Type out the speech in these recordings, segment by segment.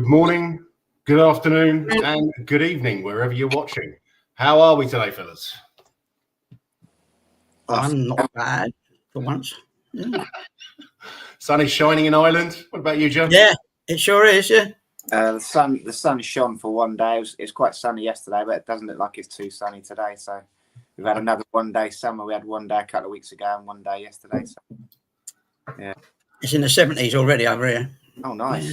morning, good afternoon, and good evening, wherever you're watching. How are we today, fellas? I'm not bad for once. Yeah. Sun is shining in Ireland. What about you, Joe? Yeah, it sure is. Yeah. The sun shone for one day. It was quite sunny yesterday, but it doesn't look like it's too sunny today. So we've had another one-day summer. We had one day a couple of weeks ago and one day yesterday. So, yeah, it's in the 70s already over here. Oh, nice.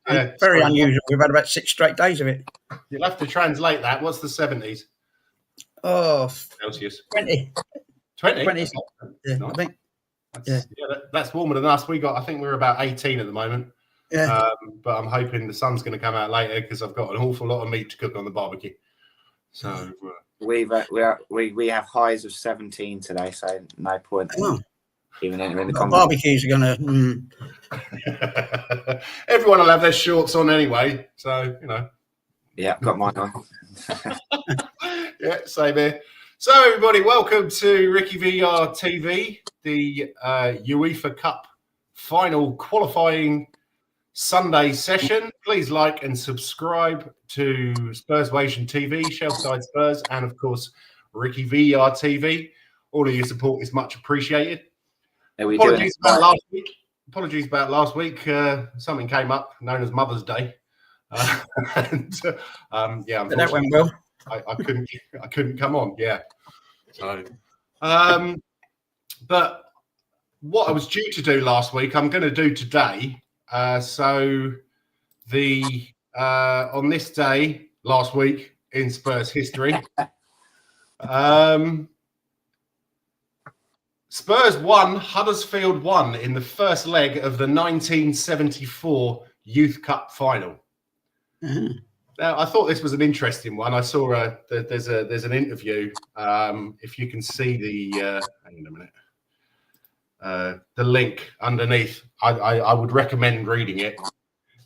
Yeah. Very unusual. We've had about 6 straight days of it. You'll have to translate that. What's the 70s? Oh, Celsius. 20. 20? Yeah, nice. I think. That's warmer than us. I think we're about 18 at the moment. Yeah. But I'm hoping the sun's going to come out later because I've got an awful lot of meat to cook on the barbecue. So we have highs of 17 today, so no point even entering the barbecues are going to. Everyone will have their shorts on anyway, so you know. Yeah, I've got mine on. Yeah, same here. So everybody, welcome to RickyVillaTV, the UEFA Cup final qualifying Sunday session. Please like and subscribe to Spurswation TV, Shelfside Spurs, and of course RickyVillaTV. All of your support is much appreciated. Apologies about last week. Something came up known as Mother's Day, that went well. I couldn't come on. Yeah. So, but what I was due to do last week, I'm going to do today. So the on this day last week in Spurs history, Spurs won, Huddersfield won in the first leg of the 1974 Youth Cup final. Mm-hmm. Now, I thought this was an interesting one. I saw there's an interview. If you can see the hang on a minute, the link underneath, I would recommend reading it.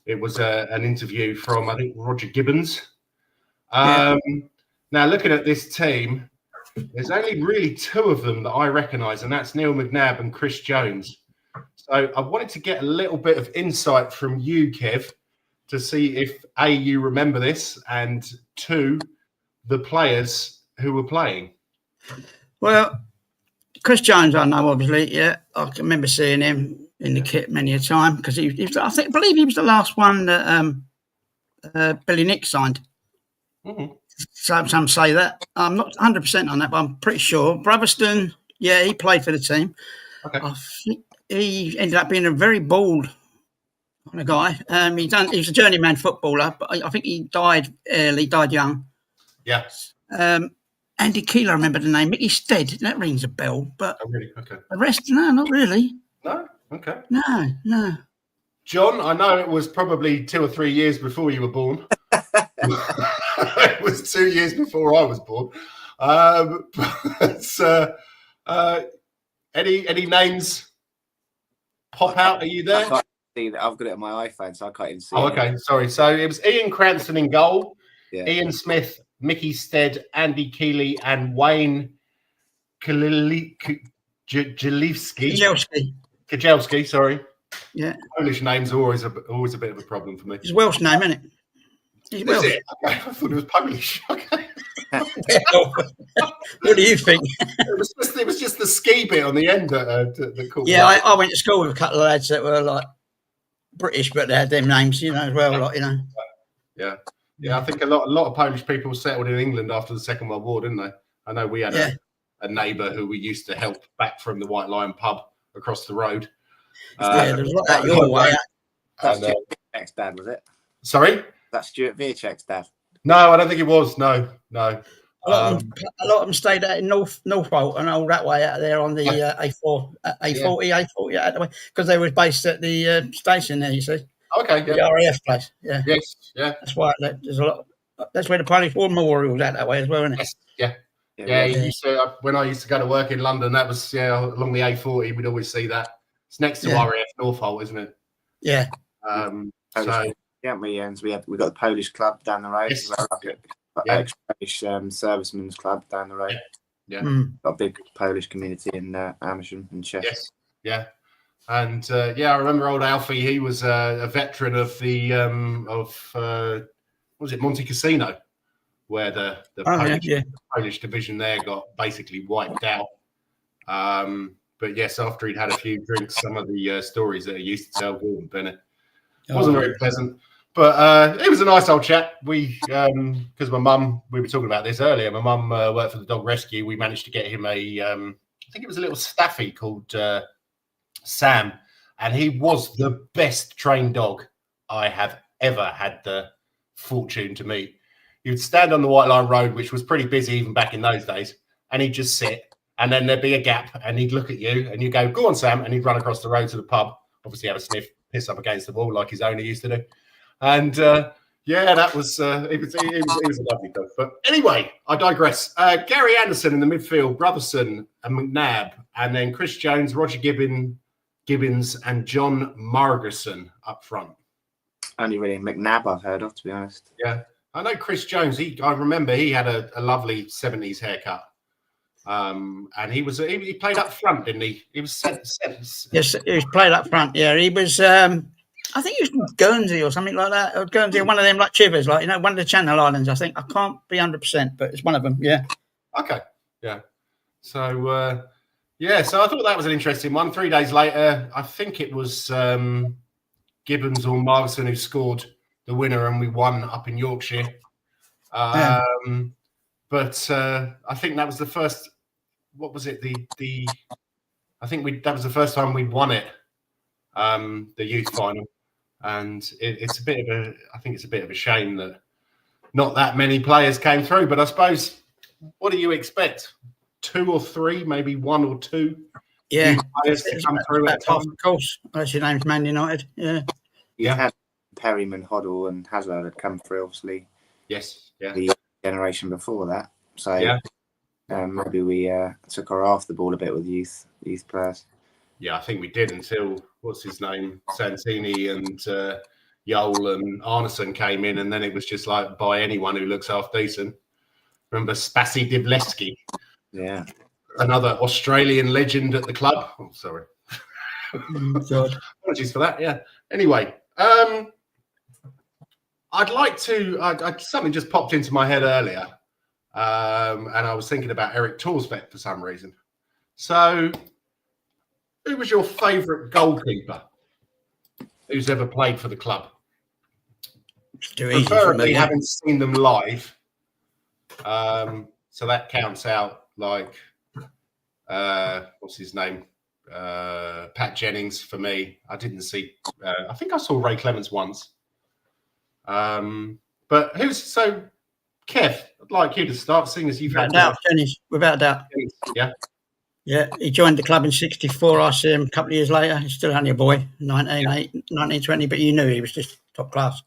It was an interview from, I think, Roger Gibbons. Now, looking at this team, there's only really 2 of them that I recognise, and that's Neil McNabb and Chris Jones. So I wanted to get a little bit of insight from you, Kev, to see if A, you remember this, and 2, the players who were playing. Well, Chris Jones, I know, obviously. Yeah, I can remember seeing him in the kit many a time because he was, I believe he was the last one that Billy Nick signed. Mm-hmm. Some say that. I'm not 100% on that, but I'm pretty sure. Brotherston, yeah, he played for the team. Okay. I think he ended up being a very bald kind of guy. He was a journeyman footballer, but I think he died early, died young. Yeah. Andy Keeler, I remember the name. Mickey Stead, that rings a bell. But really? Okay. The rest, no, not really. No? Okay. No. John, I know it was probably 2 or 3 years before you were born. It was 2 years before I was born. Any names pop out? Are you there? I can't see that. I've got it on my iPhone, so I can't even see it. Okay. Sorry. So it was Ian Cranston in goal, Yeah. Ian Smith, Mickey Stead, Andy Keeley, and Wayne Kajelski. Kajelski, sorry. Yeah. Polish names are always a bit of a problem for me. It's a Welsh name, isn't it? He's Welsh. Is it? Okay. I thought it was Polish. Okay. What do you think? It was just the ski bit on the end that caught. Yeah, I went to school with a couple of lads that were like British, but they had them names, as well, like, Yeah. I think a lot of Polish people settled in England after the Second World War, didn't they? I know we had a neighbour who we used to help back from the White Lion pub across the road. There was like that your way. That's Stuart Viacek's dad, was it? Sorry? That's Stuart Viacek's dad. No, I don't think it was. No. A lot of them stayed out in Norfolk and all that way out there on the A40 out the way because they were based at the station there. You see, okay, the RAF place. Yeah, yes, yeah. That's why there's a lot. That's where the Polish War Memorial was out that way as well, isn't it? Yes, yeah. When I used to go to work in London, that was along the A40. We'd always see that. It's next to RAF Norfolk, isn't it? Yeah. Yeah, we got the Polish club down the road. Yes. Ex-Polish servicemen's club down the road. Yeah. Got a big Polish community in Amersham and Chester. Yes. Yeah. And I remember old Alfie. He was a veteran of the what was it, Monte Cassino, where the Polish division there got basically wiped out. But yes, after he'd had a few drinks, some of the stories that he used to tell Gordon Bennett wasn't very pleasant. But it was a nice old chat. We, because my mum, we were talking about this earlier. My mum worked for the dog rescue. We managed to get him I think it was a little staffy called Sam, and he was the best trained dog I have ever had the fortune to meet. He would stand on the White Line Road, which was pretty busy even back in those days, and he'd just sit, and then there'd be a gap, and he'd look at you, and you go, "Go on, Sam," and he'd run across the road to the pub, obviously have a sniff, piss up against the wall like his owner used to do. And that was it was a lovely dog. But anyway, I digress. Gary Anderson in the midfield, Brotherson and McNabb, and then Chris Jones, Roger Gibbons, and John Margerson up front. Only really McNabb I've heard of, to be honest. Yeah, I know Chris Jones. I remember he had a lovely 70s haircut. And he played up front, didn't he? He was Yes, he was played up front. Yeah, he was. I think he was from Guernsey or something like that. Or Guernsey, one of them like Chivers, like one of the Channel Islands. I think I can't be 100%, but it's one of them. Yeah. Okay. Yeah. So so I thought that was an interesting one. 3 days later, I think it was Gibbons or Margerson who scored the winner, and we won up in Yorkshire. But I think that was the first. What was it? I think that was the first time we'd won it, the youth final, and it's a bit of a shame that not that many players came through. But I suppose, what do you expect? 2 or 3, maybe 1 or 2. Yeah, players to come through at half, of course. That's your name's Man United. Yeah, you had Perryman, Hoddle, and Hazard had come through. Obviously, yes, yeah. The generation before that. So maybe we took our off the ball a bit with youth players. Yeah, I think we did until, what's his name, Santini and Yole and Arneson came in, and then it was just like, buy anyone who looks half decent. Remember Spassi Divleski? Yeah. Another Australian legend at the club. Oh, sorry. God. Apologies for that, yeah. Anyway, I'd like to, something just popped into my head earlier, and I was thinking about Eric Torsbeck for some reason. So, who was your favourite goalkeeper who's ever played for the club? Preferably haven't seen them live. So that counts out like, what's his name? Pat Jennings for me. I didn't see, I think I saw Ray Clements once. But Kev, I'd like you to start, seeing as you've had Jennings, without doubt. Yeah. Yeah, he joined the club in '64. I see him a couple of years later. He's still only a boy, 1920, but you knew he was just top class.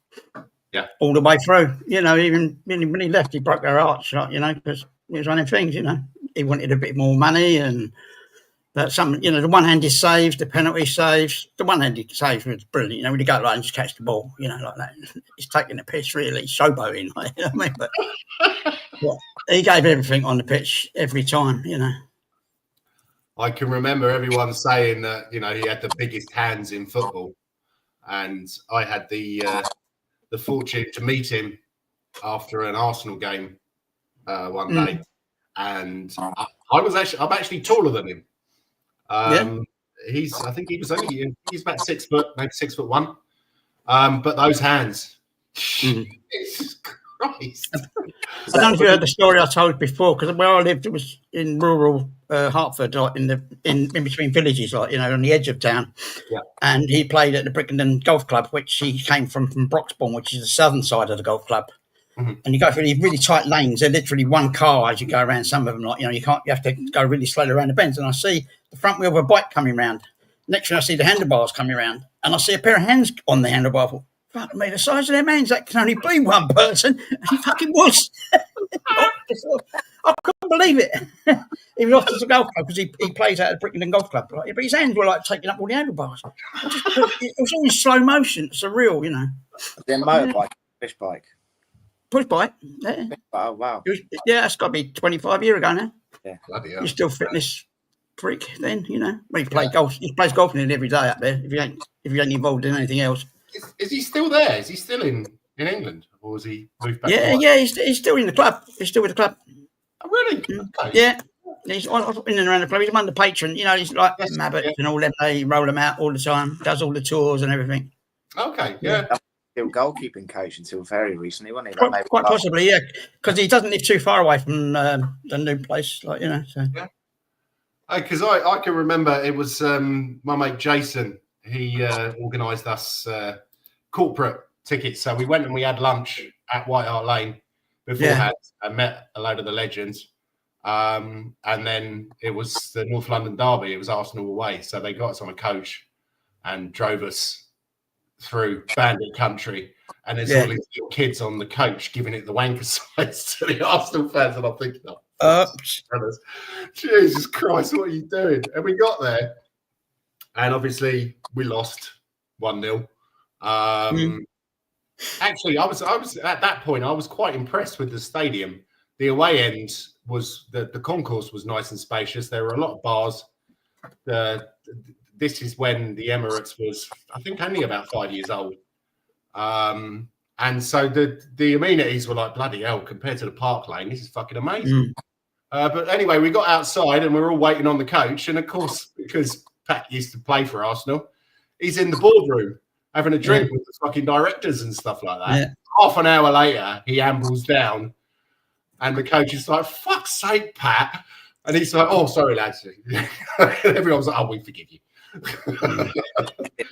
Yeah. All the way through. Even when he left, he broke their hearts, because it was one of them things, He wanted a bit more money, but the one-handed saves, the penalty saves, the one-handed saves was brilliant. When you go like and just catch the ball, like that. He's taking the piss, really, showboating, But he gave everything on the pitch every time, I can remember everyone saying that, he had the biggest hands in football. And I had the fortune to meet him after an Arsenal game one day. And I'm actually taller than him. He's about 6 foot, maybe 6'1". But those hands, Jesus Christ. I don't know if you heard the story I told before, because where I lived, it was in rural Hertford, like in between villages, like on the edge of town. Yeah. And he played at the Brickenden Golf Club, which he came from Broxbourne, which is the southern side of the golf club. Mm-hmm. And you go through these really tight lanes. They're literally one car as you go around some of them. Like you have to go really slowly around the bends. And I see the front wheel of a bike coming round. Next thing I see the handlebars coming around, and I see a pair of hands on the handlebar. I thought, fuck me, the size of their hands, that can only be one person. And he fucking was. I couldn't believe it. He was off to the golf club because he plays out at the Brickenden Golf Club. But his hands were like taking up all the handlebars. It was all in slow motion, surreal, Their motorbike, push bike. Push bike, yeah. Oh, wow. That's got to be 25 years ago now. Yeah, bloody hell. He's still fitness prick. Then well, he played golf. He plays golf nearly every day up there. If you ain't involved in anything else. Is he still there? Is he still in England, or has he moved back? Yeah. He's still in the club. He's still with the club. Oh, really? Okay. Yeah. He's in and around the club. He's one of the patrons. He's like Mabbott and all them. They roll them out all the time. Does all the tours and everything. Okay. Yeah. Still goalkeeping coach until very recently, wasn't he? Quite possibly, yeah, because he doesn't live too far away from the new place, So. Yeah. Because I can remember it was my mate Jason. He organised us corporate tickets, so we went and we had lunch at White Hart Lane beforehand and met a load of the legends. And then it was the North London derby. It was Arsenal away, so they got us on a coach and drove us through Bandit Country. And there's all these little kids on the coach giving it the wanker sides to the Arsenal fans, and I'm thinking, Jesus Christ, what are you doing? And we got there, and obviously we lost 1-0. Actually, I was at that point, I was quite impressed with the stadium. The away end was the concourse was nice and spacious. There were a lot of bars. This is when the Emirates was, I think, only about 5 years old. And so the amenities were like, bloody hell, compared to the Park Lane, this is fucking amazing. But anyway, we got outside and we were all waiting on the coach. And of course, because Pat used to play for Arsenal, he's in the boardroom having a drink with the fucking directors and stuff like that. Yeah. Half an hour later, he ambles down and the coach is like, fuck's sake, Pat. And he's like, oh, sorry, lads. Everyone's like, oh, we forgive you.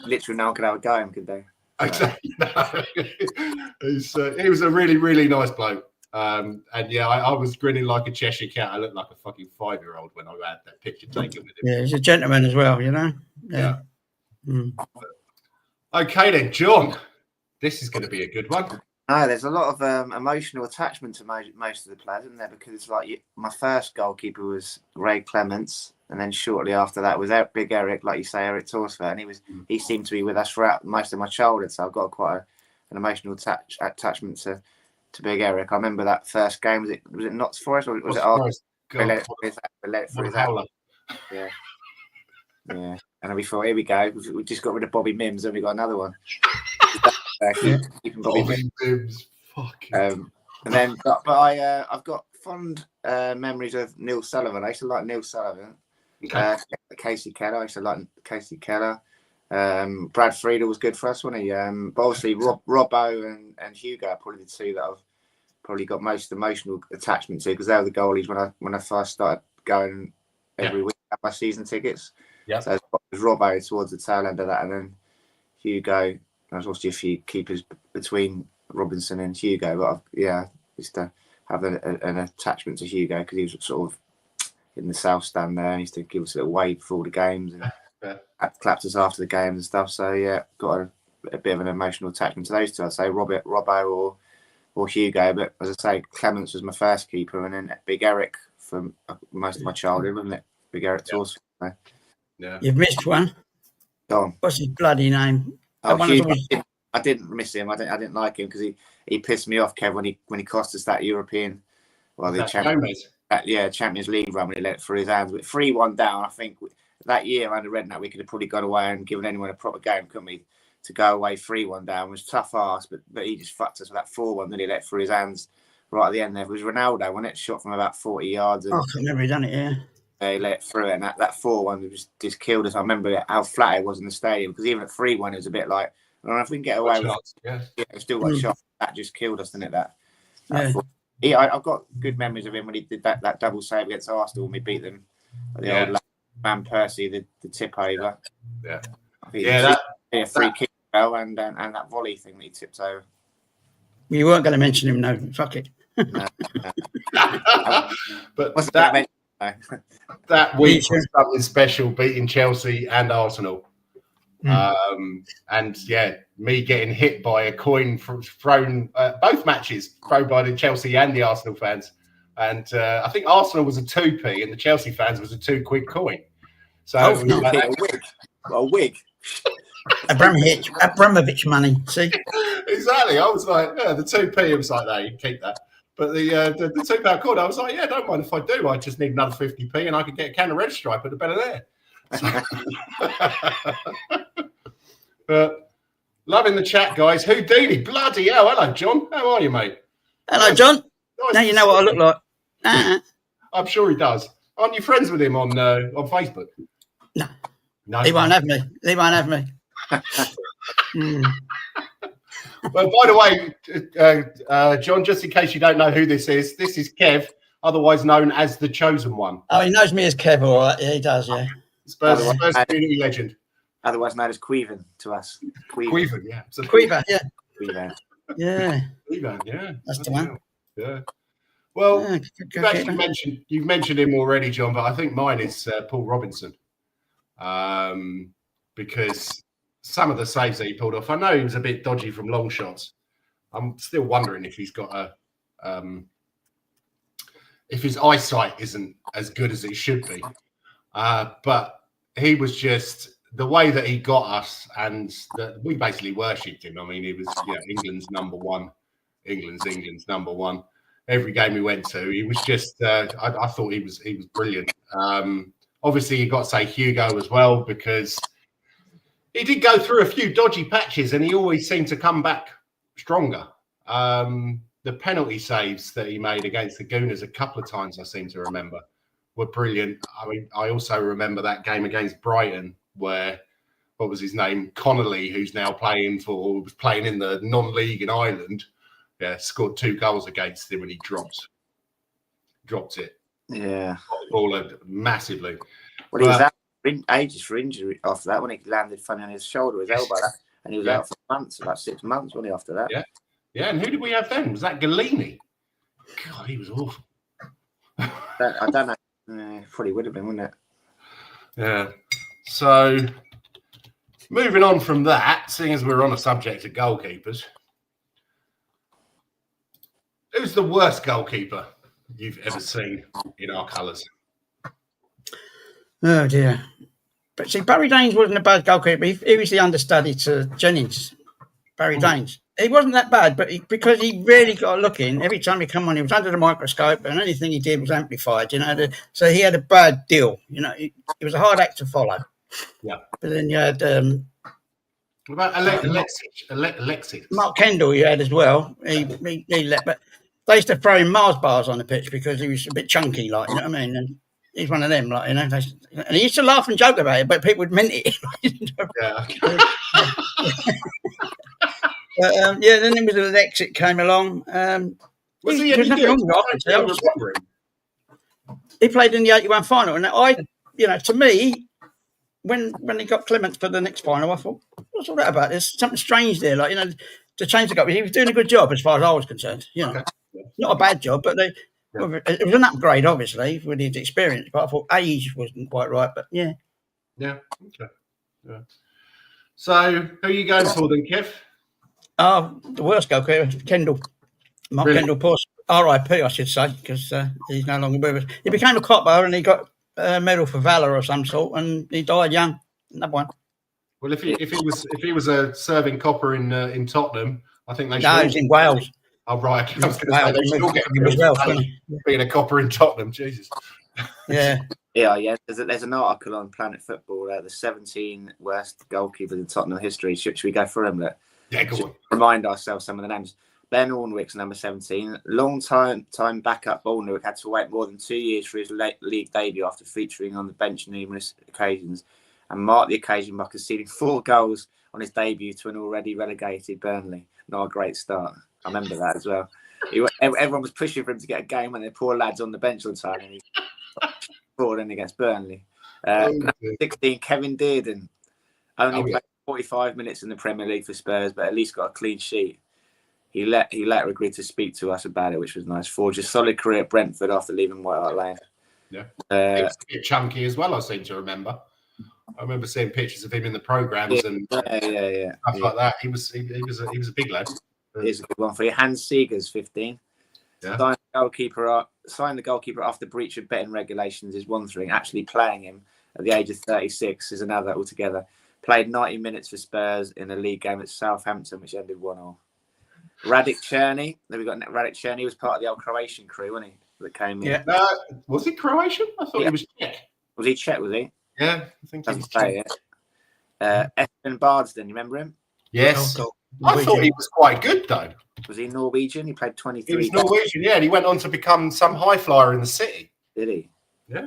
Literally, no one could have a go him, could they? Exactly. He was a really, really nice bloke. And yeah, I was grinning like a Cheshire cat. I looked like a fucking 5-year-old when I had that picture taken with him. Yeah, he's a gentleman as well, Yeah. Okay then, John. This is going to be a good one. No, there's a lot of emotional attachment to most of the players, isn't there? Because it's like my first goalkeeper was Ray Clements, and then shortly after that was Big Eric, like you say, Eric Torsford, and he seemed to be with us throughout most of my childhood. So I've got quite an emotional attachment to Big Eric. I remember that first game. Was it Notts Forest or was it Arsenal? Let it for his out. Yeah. Yeah. And then we thought, here we go. We just got rid of Bobby Mims, and we got another one. Bobby Mims. And then, but I've got fond memories of Neil Sullivan. I used to like Neil Sullivan. Okay. Casey Keller. I used to like Casey Keller. Brad Friedel was good for us, wasn't he? But obviously Robbo and Hugo are probably the two that I've probably got most emotional attachment to, because they were the goalies when I first started going every week at my season tickets. Yeah. So it was Robbo towards the tail end of that, and then Hugo. There's also a few keepers between Robinson and Hugo, but I used to have an attachment to Hugo because he was sort of in the south stand there. He used to give us a little wave before all the games and clapped us after the games and stuff. So yeah, got a bit of an emotional attachment to those two. I'd say Robbo or Hugo, but as I say, Clements was my first keeper, and then Big Eric for most of my childhood, wasn't it? Big Eric Torsford. So. Yeah. You've missed one. Go on. What's his bloody name? Oh, I didn't miss him. I didn't like him because he pissed me off, Kev, when he cost us that European, Champions League run when he let it through his hands. With 3-1 down, I think that year under Redknapp we could have probably gone away and given anyone a proper game, couldn't we? To go away 3-1 down it was tough arse, but he just fucked us with that 4-1 that he let through his hands right at the end. There it was Ronaldo, wasn't it? Shot from about 40 yards. And, I can't remember he done it. Yeah. He let it through it, and that 4-1 just killed us. I remember how flat it was in the stadium, because even at 3-1 it was a bit like, I don't know if we can get away with it. Still got shot. That just killed us, didn't it? I've got good memories of him when he did that double save against Arsenal when we beat them. The old Van Persie, the tip over. Yeah. A free kick and that volley thing that he tipped over. You weren't going to mention him, no. Fuck it. No. But that week was something special, beating Chelsea and Arsenal. And yeah, me getting hit by a coin thrown both matches thrown by the Chelsea and the Arsenal fans, and I think Arsenal was a 2p and the Chelsea fans was a 2-quid coin. So a wig. Abramovich money. See, exactly. I was like, the 2p. I was like, no, you keep that. But the £2 coin, I was like, yeah, don't mind if I do. I just need another 50p, and I could get a can of Red Stripe at the better there. But loving the chat, guys. Houdini, bloody hell! Hello, John. How are you, mate? Hello, John. Nice Now you know what I look like. I'm sure he does. Aren't you friends with him on Facebook? No, he won't have me. He won't have me. Well, by the way, John, just in case you don't know who this is Kev, otherwise known as the Chosen One. Oh, he knows me as Kev, all right. Yeah, he does, yeah. Spurs community legend. Otherwise known as Queven to us. Queven, yeah. Queven, yeah. Queven. Yeah. Queven, yeah. That's the one. Yeah. Well, Yeah, you've mentioned him already, John, but I think mine is Paul Robinson. Because some of the saves that he pulled off, I know he was a bit dodgy from long shots. I'm still wondering if he's got if his eyesight isn't as good as it should be. But he was just the way that he got us, and we basically worshipped him. I mean, he was England's number one. England's number one. Every game we went to, he was just. I thought he was brilliant. Obviously, you got to say Hugo as well, because he did go through a few dodgy patches, and he always seemed to come back stronger. The penalty saves that he made against the Gooners a couple of times, I seem to remember, were brilliant. I mean, I also remember that game against Brighton where, what was his name? Connolly, who's now was playing in the non-league in Ireland, scored 2 goals against him, and he dropped it. Yeah. Ball massively. Well, he was out ages for injury after that when he landed funny on his shoulder, his elbow, and he was out for months, about 6 months, wasn't he, after that? Yeah. Yeah, and who did we have then? Was that Galini? God, he was awful. I don't know. Probably would have been, wouldn't it? Yeah. So, moving on from that, seeing as we're on a subject of goalkeepers, who's the worst goalkeeper you've ever seen in our colours? Oh, dear. But see, Barry Daines wasn't a bad goalkeeper. He was the understudy to Jennings. Barry Daines. He wasn't that bad, but because he really got a look in, every time he come on, he was under the microscope, and anything he did was amplified, so he had a bad deal, it was a hard act to follow. Yeah. But then you had... what about Alexis? Mark Kendall you had as well. He let, but they used to throw him Mars bars on the pitch because he was a bit chunky, like, you know what I mean? And he's one of them, like, and he used to laugh and joke about it, but people would mint it. Yeah. But, then there was Alexis came along. Was he He played in the 81 final, and to me, when he got Clements for the next final, I thought, what's all that about? There's something strange there, like, to change the goal. He was doing a good job as far as I was concerned. Okay. Not a bad job, but it was an upgrade, obviously, with his experience. But I thought age wasn't quite right. But yeah. Yeah. Okay. Yeah. So, who are you going for then, Kev? Oh, the worst goalkeeper, Kendall. Mark Kendall, poor R.I.P. I should say, because he's no longer with us. He became a copper and he got a medal for valour of some sort, and he died young. Another one. Well, if he was a serving copper in Tottenham, I think they should. No, he's in Wales. Oh right, I was going to say still getting being a copper in Tottenham. Jesus. Yeah. Yeah. There's an article on Planet Football, the 17 worst goalkeepers in Tottenham history. Should we go through them? Yeah, go on. Remind ourselves some of the names. Ben Ornwick's number 17. Long time backup Ornwick had to wait more than 2 years for his league debut after featuring on the bench numerous occasions, and marked the occasion by conceding 4 goals on his debut to an already relegated Burnley. Not a great start. I remember that as well. Everyone was pushing for him to get a game when the poor lads on the bench all the time, and he scored in against Burnley. 16, Kevin Dearden. Only played 45 minutes in the Premier League for Spurs, but at least got a clean sheet. He later agreed to speak to us about it, which was nice. Forged a solid career at Brentford after leaving White Hart Lane. Yeah, he was a bit chunky as well, I seem to remember. I remember seeing pictures of him in the programmes and stuff like that. He was a big lad. Here's a good one for you. Hans Seegers, 15. Yeah. Signed the goalkeeper after breach of betting regulations is one thing. Actually playing him at the age of 36 is another altogether. Played 90 minutes for Spurs in a league game at Southampton, which ended 1-1. Radic Cherny. Then we got Radic Cherny. Was part of the old Croatian crew, wasn't he? That came in. Yeah. Was he Croatian? I thought he was Czech. Was he Czech? Was he? Yeah, I think he was Doesn't say it. Espen Bardsden. You remember him? Yes. Oh, I thought he was quite good though. Was he Norwegian? He played 23. He was Norwegian, yeah, and he went on to become some high flyer in the city. Did he? Yeah.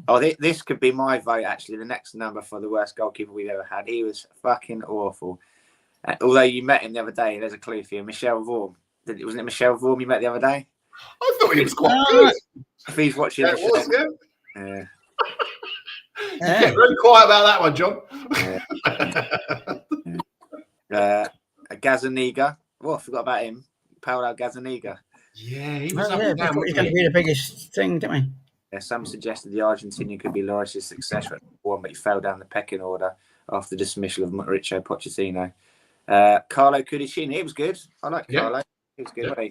Oh, this could be my vote, actually. The next number for the worst goalkeeper we've ever had. He was fucking awful. Although you met him the other day, there's a clue for you. Michel Vorm. Wasn't it Michel Vorm you met the other day? I thought he was quite good. If he's watching Yeah, the it was, show. yeah. Yeah. Get very quiet about that one, John. Gazaniga. Oh, I forgot about him. Paolo Gazaniga. Yeah, he was Oh, up yeah, and down, he's wasn't going to he? be the biggest thing, don't we? Yeah, some suggested the Argentinian could be Lloris's successor at one, but he fell down the pecking order after the dismissal of Mauricio Pochettino. Carlo Cudicini, he was good. I like Carlo. He was good. Yeah.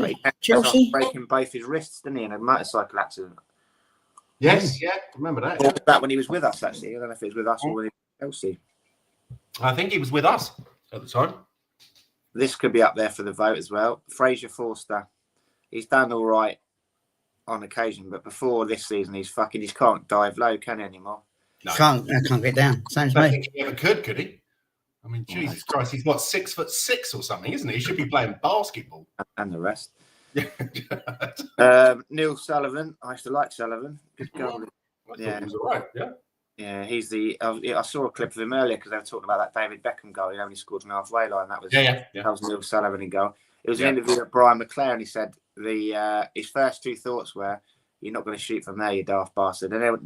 He Chelsea? breaking both his wrists, didn't he, in a motorcycle accident? Yes, yeah, remember that. Or was that when he was with us, actually? I don't know if it was with us or with Chelsea. I think he was with us at the time. This could be up there for the vote as well. Fraser Forster. He's done all right on occasion, but before this season, he can't dive low, can he, anymore? No. Can't get down. Same as I don't me. think he ever could he? I mean, Jesus Christ, he's what, 6'6" or something, isn't he? He should be playing basketball. And the rest. Neil Sullivan. I used to like Sullivan. Good goalie. Yeah, he was all right. Yeah. Yeah, he's the. I saw a clip of him earlier because they were talking about that David Beckham goal. He only scored from the halfway line. That was That was Neil Sullivan in goal. It was an interview with Brian McClaren. He said his first two thoughts were, "You're not going to shoot from there, you daft bastard." And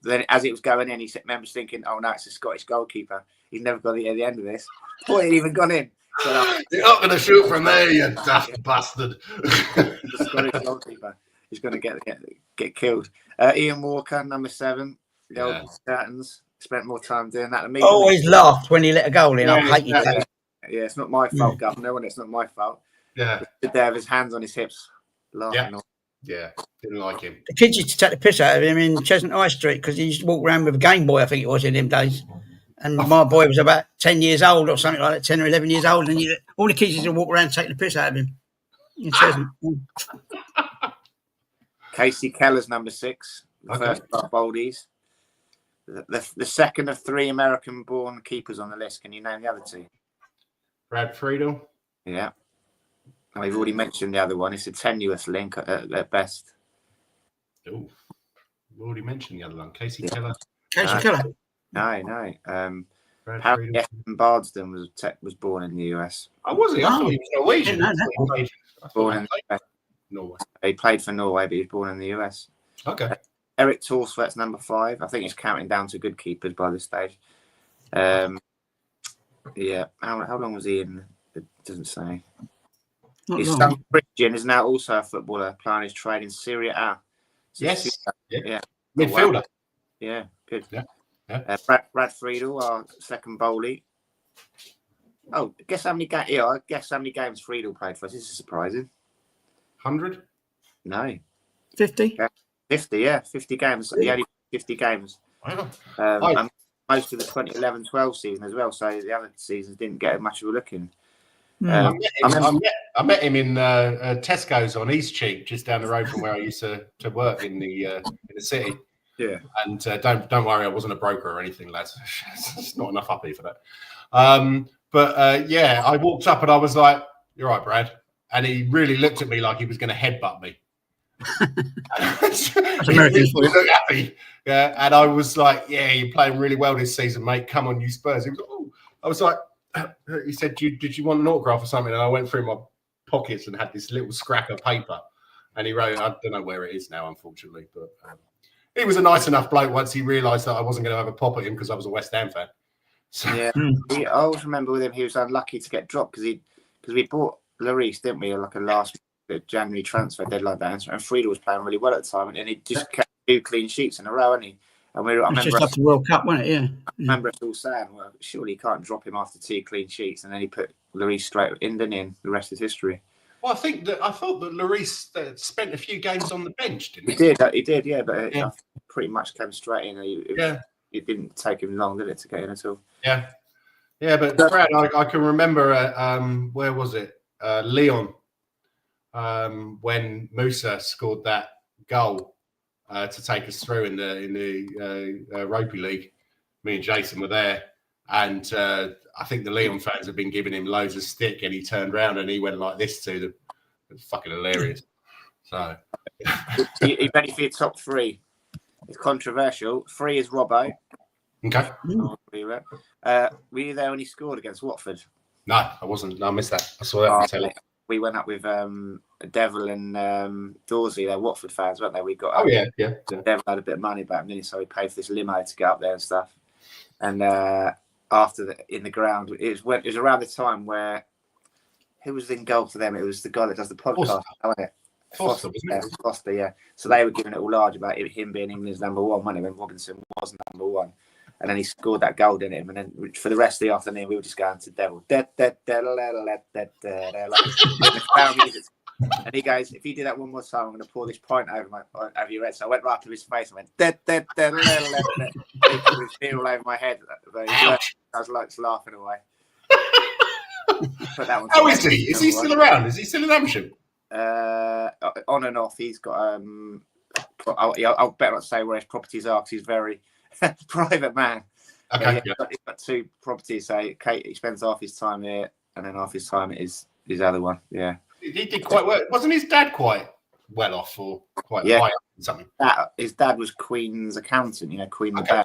then as it was going in, he remembers thinking, "Oh no, it's a Scottish goalkeeper. He's never got the end of this." Boy, he ain't even gone in. So, you're not going to shoot from there, you daft bastard. The Scottish goalkeeper. He's going to get killed. Ian Walker, number 7. The old Statons spent more time doing that than me. Always laughed when he let a goal in. I hate you. Yeah, it's not my fault, Governor, and it's not my fault. Yeah. He stood there with his hands on his hips, laughing. Yeah, didn't like him. The kids used to take the piss out of him in Cheshunt High Street because he used to walk around with a Game Boy, I think it was, in them days. And my boy was about 10 years old or something like that, 10 or 11 years old, and all the kids used to walk around taking the piss out of him. In Cheshunt. Casey Keller's number 6, the first of our Boldies. The second of 3 American-born keepers on the list. Can you name the other 2? Brad Friedel. Yeah. Oh, we've already mentioned the other one. It's a tenuous link at best. Oh, we've already mentioned the other one. Casey Keller. Casey Keller. No. Brad Harry Friedel. Bardsden was born in the US. Oh, was he? I thought he was Norwegian. I didn't know that. Born in Norway. He played for Norway, but he was born in the US. Okay. Eric Torsvett's number 5. I think he's counting down to good keepers by this stage. Yeah. How long was he in? It doesn't say. His son Christian is now also a footballer, playing his trade in Serie A. Yes. Yeah. Midfielder. Yeah. Good. Yeah. Brad Friedel, our second goalie. Oh, guess how many games? Yeah, I guess how many games Friedel played for us. This is surprising. 100? No. 50? 50, yeah. 50 games. He only 50 games. Wow. And most of the 2011-12 season as well. So the other seasons didn't get much of a look in. I met him in Tesco's on Eastcheap, just down the road from where I used to work in the city. Yeah. And don't worry, I wasn't a broker or anything, lads. It's not enough uppy for that. But I walked up and I was like, "You're right, Brad." And he really looked at me like he was going to headbutt me. That's he American. looked happy. Yeah, and I was like, "Yeah, you're playing really well this season, mate. Come on, you Spurs." He was like, "Oh." I was like, he said, did you want an autograph or something? And I went through my pockets and had this little scrap of paper. And he wrote, I don't know where it is now, unfortunately. But he was a nice enough bloke once he realised that I wasn't going to have a pop at him because I was a West Ham fan. So, yeah. I always remember with him, he was unlucky to get dropped because we bought Lloris, didn't we? Like a last January transfer deadline dance. And Friedel was playing really well at the time. And he just kept 2 clean sheets in a row, hadn't he? And I remember just after the World Cup, wasn't it? Yeah. I remember us all saying, well, surely you can't drop him after 2 clean sheets. And then he put Lloris straight in, didn't he? And the rest is history. Well, I thought that Lloris spent a few games on the bench, didn't he? He did, yeah. But he pretty much came straight in. It didn't take him long, did it, to get in at all? Yeah. Yeah, but Brad, I can remember, where was it? Leon when Musa scored that goal to take us through in the Rugby League. Me and Jason were there, and I think the Leon fans have been giving him loads of stick, and he turned around and he went like this to them. It was fucking hilarious. So, you ready for your top three? It's controversial. 3 is Robbo. okay. Were you there when he scored against Watford? No, I wasn't. No, I missed that. I saw that on the telly. We went up with Devil and Dorsey. They're Watford fans, weren't they? We got yeah. Devil had a bit of money back then, so we paid for this limo to get up there and stuff. And after in the ground, it was around the time where who was in goal for them? It was the guy that does the podcast, wasn't it? Foster, wasn't it? Foster, yeah. So they were giving it all large about him being England's number one, wasn't it, when Robinson wasn't number one. And then he scored that goal, didn't him? And then for the rest of the afternoon, we were just going to Devil. And he goes, if you do that one more time, I'm going to pour this pint over your head. So I went right to his face and went, he put his beer all over my head. I was like laughing away. How is he? Is he still around? Is he still in Hampshire? On and off. He's got I'll better not say where his properties are because he's very private man. Okay, he's got 2 properties. So he spends half his time here and then half his time at his other one. Yeah, he did quite well. Wasn't his dad quite well off or quite high up or something? His dad was Queen's accountant. Queen the dad.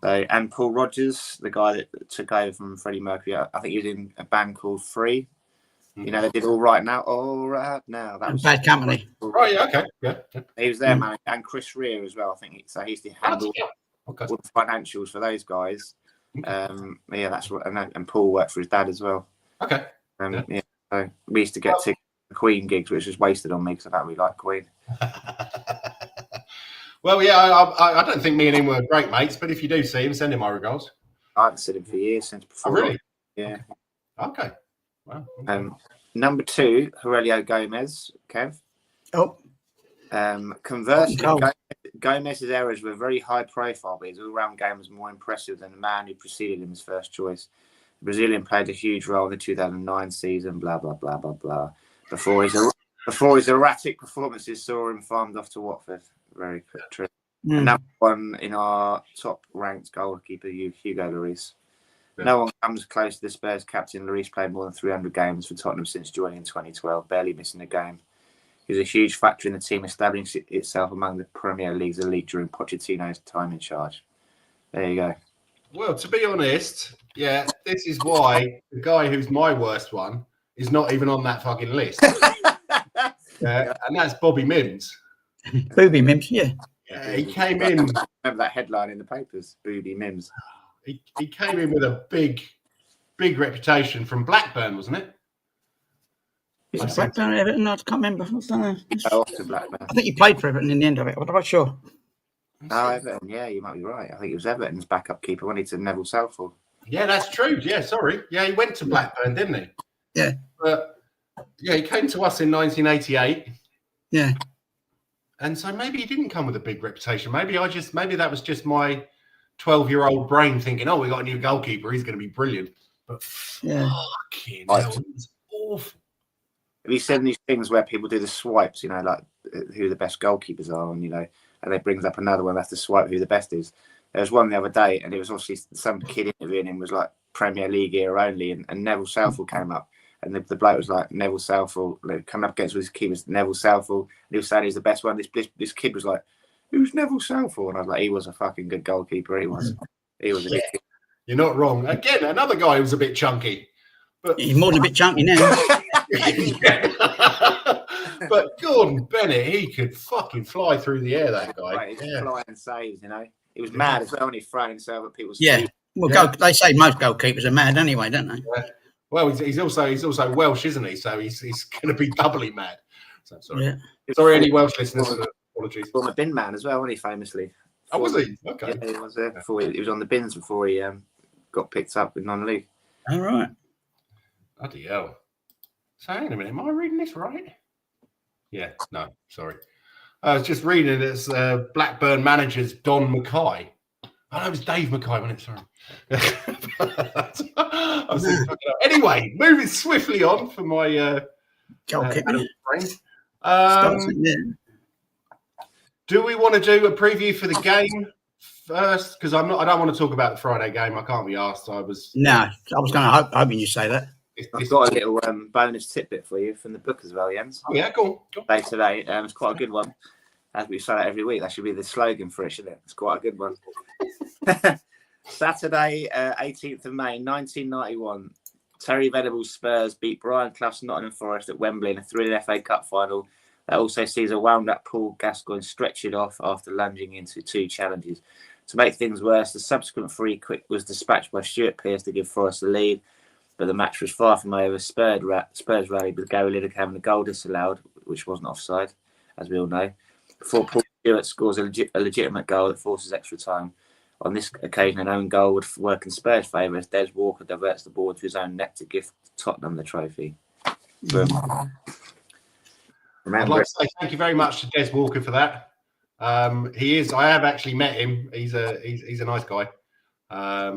So, and Paul Rogers, the guy that took over from Freddie Mercury, I think he was in a band called Free. They did All Right Now. That was Bad Company. Right, yeah, okay. Yeah. He was there, man. And Chris Rea as well, I think. So he's the handle all the financials for those guys. That's what. And Paul worked for his dad as well. Okay. So we used to get to Queen gigs, which was wasted on me because I don't really like Queen. Well, yeah, I don't think me and him were great mates, but if you do see him, send him my regards. I haven't seen him for years since before. Oh, really? Yeah. Okay. Wow. Number 2, Aurelio Gomez, Kev. Oh. Conversely, Gomez's errors were very high profile, but his all-round game was more impressive than the man who preceded him as first choice. The Brazilian played a huge role in the 2009 season, blah, blah, blah, blah, blah. Before his erratic performances saw him farmed off to Watford. Very true. And number 1 in our top-ranked goalkeeper, Hugo Lloris. Yeah. No one comes close to the Spurs captain. Lloris played more than 300 games for Tottenham since joining in 2012, barely missing a game. He was a huge factor in the team establishing itself among the Premier League's elite during Pochettino's time in charge. There you go. Well, to be honest, yeah, this is why the guy who's my worst one is not even on that fucking list. And that's Bobby Mims. Booby Mims, yeah. He came in. I remember that headline in the papers, Booby Mims. He came in with a big reputation from Blackburn, wasn't it? Is it Blackburn or Everton? I can't remember. I don't know. Blackburn. I think he played for Everton in the end of it. I'm not sure. Oh, Everton. Yeah, you might be right. I think it was Everton's backup keeper when he to Neville Southall. Yeah, that's true. Yeah, sorry. Yeah, he went to Blackburn, didn't he? Yeah. But yeah, he came to us in 1988. Yeah. And so maybe he didn't come with a big reputation. Maybe that was just my 12-year-old brain thinking, oh, we got a new goalkeeper. He's going to be brilliant. But fucking hell, it was awful. Have you seen these things where people do the swipes, like who the best goalkeepers are, and and they brings up another one, that's to swipe who the best is. There was one the other day, and it was obviously some kid interviewing him was like Premier League era only, and Neville Southall came up, and the bloke was like, Neville Southall, coming up against his keepers, Neville Southall, and he was saying he's the best one. This kid was like, who's Neville Southall? And I was like, he was a fucking good goalkeeper. He was a good kid. You're not wrong. Again, another guy who was a bit chunky. But he's more than a bit chunky now. But Gordon Bennett, he could fucking fly through the air, that guy. Right, he's flying saves, He was mad as well when he thrown himself at people's feet. Yeah. Well, they say most goalkeepers are mad anyway, don't they? Yeah. Well, he's also Welsh, isn't he? So he's going to be doubly mad. So sorry. Yeah. Sorry, any Welsh listeners. Apologies. Former bin man as well, wasn't he, famously? Oh, was he? Okay. Yeah, he was there before. He was on the bins before he got picked up with non-league. All right. Bloody hell. So hang on a minute. Am I reading this right? Yeah. No, sorry. I was just reading it as Blackburn manager's Don Mackay. Oh, no, it was Dave Mackay, wasn't it? Sorry. I'm saying, anyway, moving swiftly on for my Goalkeeping. brain. Starts in there. Do we want to do a preview for the game first? Because I don't want to talk about the Friday game. I can't be asked. No, I was going to hoping you say that. I've got a little bonus tidbit for you from the book as well, Jens. Oh, yeah, go on. Today. It's quite a good one. As we say that every week, that should be the slogan for it, shouldn't it? It's quite a good one. Saturday, 18th of May, 1991. Terry Venables Spurs beat Brian Clough's Nottingham Forest at Wembley in a thrilling FA Cup final. That also sees a wound-up Paul Gascoigne stretch it off after lunging into 2 challenges. To make things worse, the subsequent free kick was dispatched by Stuart Pearce to give Forest the lead, but the match was far from over. Spurs rallied with Gary Lineker having a goal disallowed, which wasn't offside, as we all know, before Paul Stewart scores a legitimate goal that forces extra time. On this occasion, an own goal would work in Spurs' favour as Des Walker diverts the ball to his own net to give Tottenham the trophy. I'd like to say thank you very much to Des Walker for that. He is. I have actually met him. He's a nice guy. I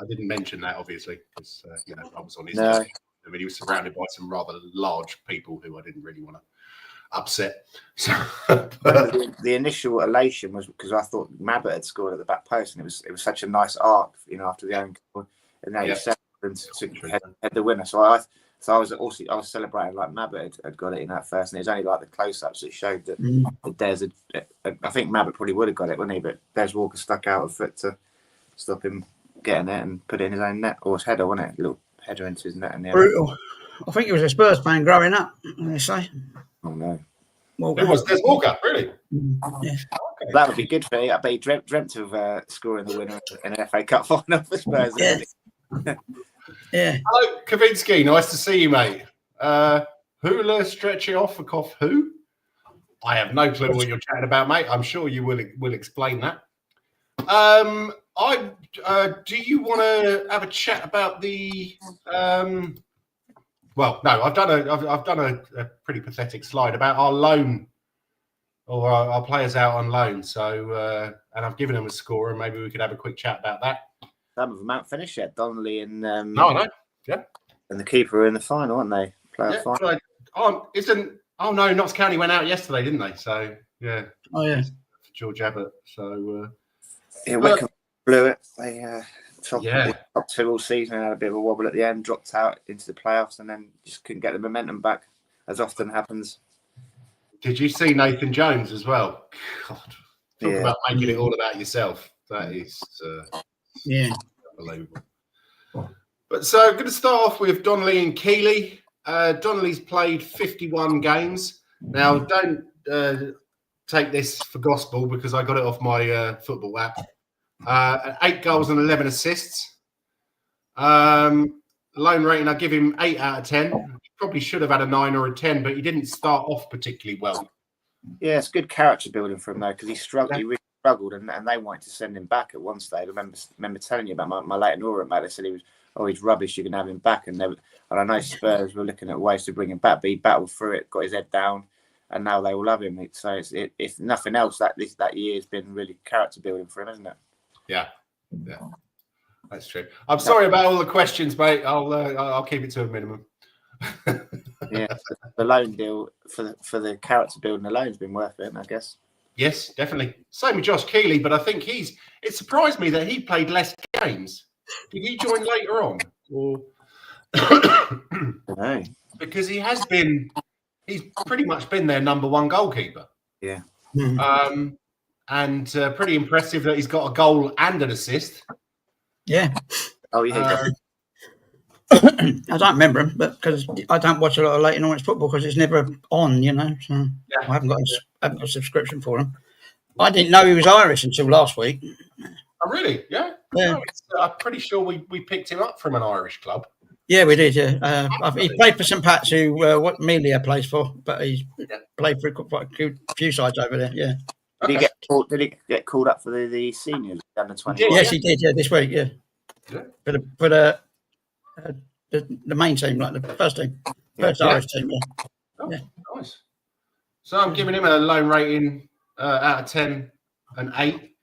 didn't mention that obviously because I was on his. No. I mean, he was surrounded by some rather large people who I didn't really want to upset. So, the initial elation was because I thought Mabbott had scored at the back post, and it was such a nice arc, after the own goal, and now you set and to head the winner. So I was celebrating like Mabbott had got it in that first, and it was only like the close-ups that showed that Des I think Mabbott probably would have got it, wouldn't he? But Des Walker stuck out a foot to stop him getting it and put it in his own net, or his header, wasn't it? A little header into his net. Brutal. I think he was a Spurs fan growing up, they say. Oh no. Well, it was Des Walker, really? Yeah. Okay. That would be good for me. I bet he dreamt of scoring the winner in an FA Cup final for Spurs. Yeah. Yeah. Hello, Kavinsky. Nice to see you, mate. Hula stretch it off for cough. Who? I have no clue what you're chatting about, mate. I'm sure you will explain that. Do you want to have a chat about the? Well, no, I've done a pretty pathetic slide about our loan or our players out on loan. So, and I've given them a score, and maybe we could have a quick chat about that. Some of them aren't finished yet. Donnelly and No, I know. Yeah, and the keeper are in the final, aren't they? Final. Oh no, Notts County went out yesterday, didn't they? So yeah. Oh yeah. George Abbott. So Wickham blew it. They top 2 all season, had a bit of a wobble at the end, dropped out into the playoffs, and then just couldn't get the momentum back, as often happens. Did you see Nathan Jones as well? God, talk about making it all about yourself. That is unbelievable. But so I'm going to start off with Donnelly and Keeley. Donnelly's played 51 games. Now, don't take this for gospel because I got it off my football app. 8 goals and 11 assists. Loan rating, I give him 8 out of 10. He probably should have had a 9 or a 10, but he didn't start off particularly well. Yeah, it's good character building for him though, because he struggled. He really struggled, and they wanted to send him back at one stage. I remember telling you about my Leighton Orient mate. They said he's rubbish. You can have him back, and I know Spurs were looking at ways to bring him back, but he battled through it, got his head down, and now they all love him. So if nothing else, that year has been really character building for him, hasn't it? Yeah, that's true. I'm sorry about all the questions, mate. I'll keep it to a minimum. Yeah, the loan deal for the character building alone has been worth it, I guess. Yes, definitely. Same with Josh Keeley, but I think it surprised me that he played less games. Did he join later on? Or No. Because he's pretty much been their number one goalkeeper. Yeah. And pretty impressive that he's got a goal and an assist. Yeah. Oh, yeah. I don't remember him, but because I don't watch a lot of Leighton Orient football because it's never on, So I haven't got a subscription for him. I didn't know he was Irish until last week. Oh, really? Yeah. Yeah. No, I'm pretty sure we picked him up from an Irish club. Yeah, we did. Yeah, he played for St Pat's, who what Melia plays for, but he's played for quite a few sides over there. Yeah. Did he get called up for the seniors under 20? Yes, he did. Yeah, this week. Yeah. For the main team, like the first team, Irish team. Yeah. Oh, nice. So I'm giving him a loan rating out of 10 and 8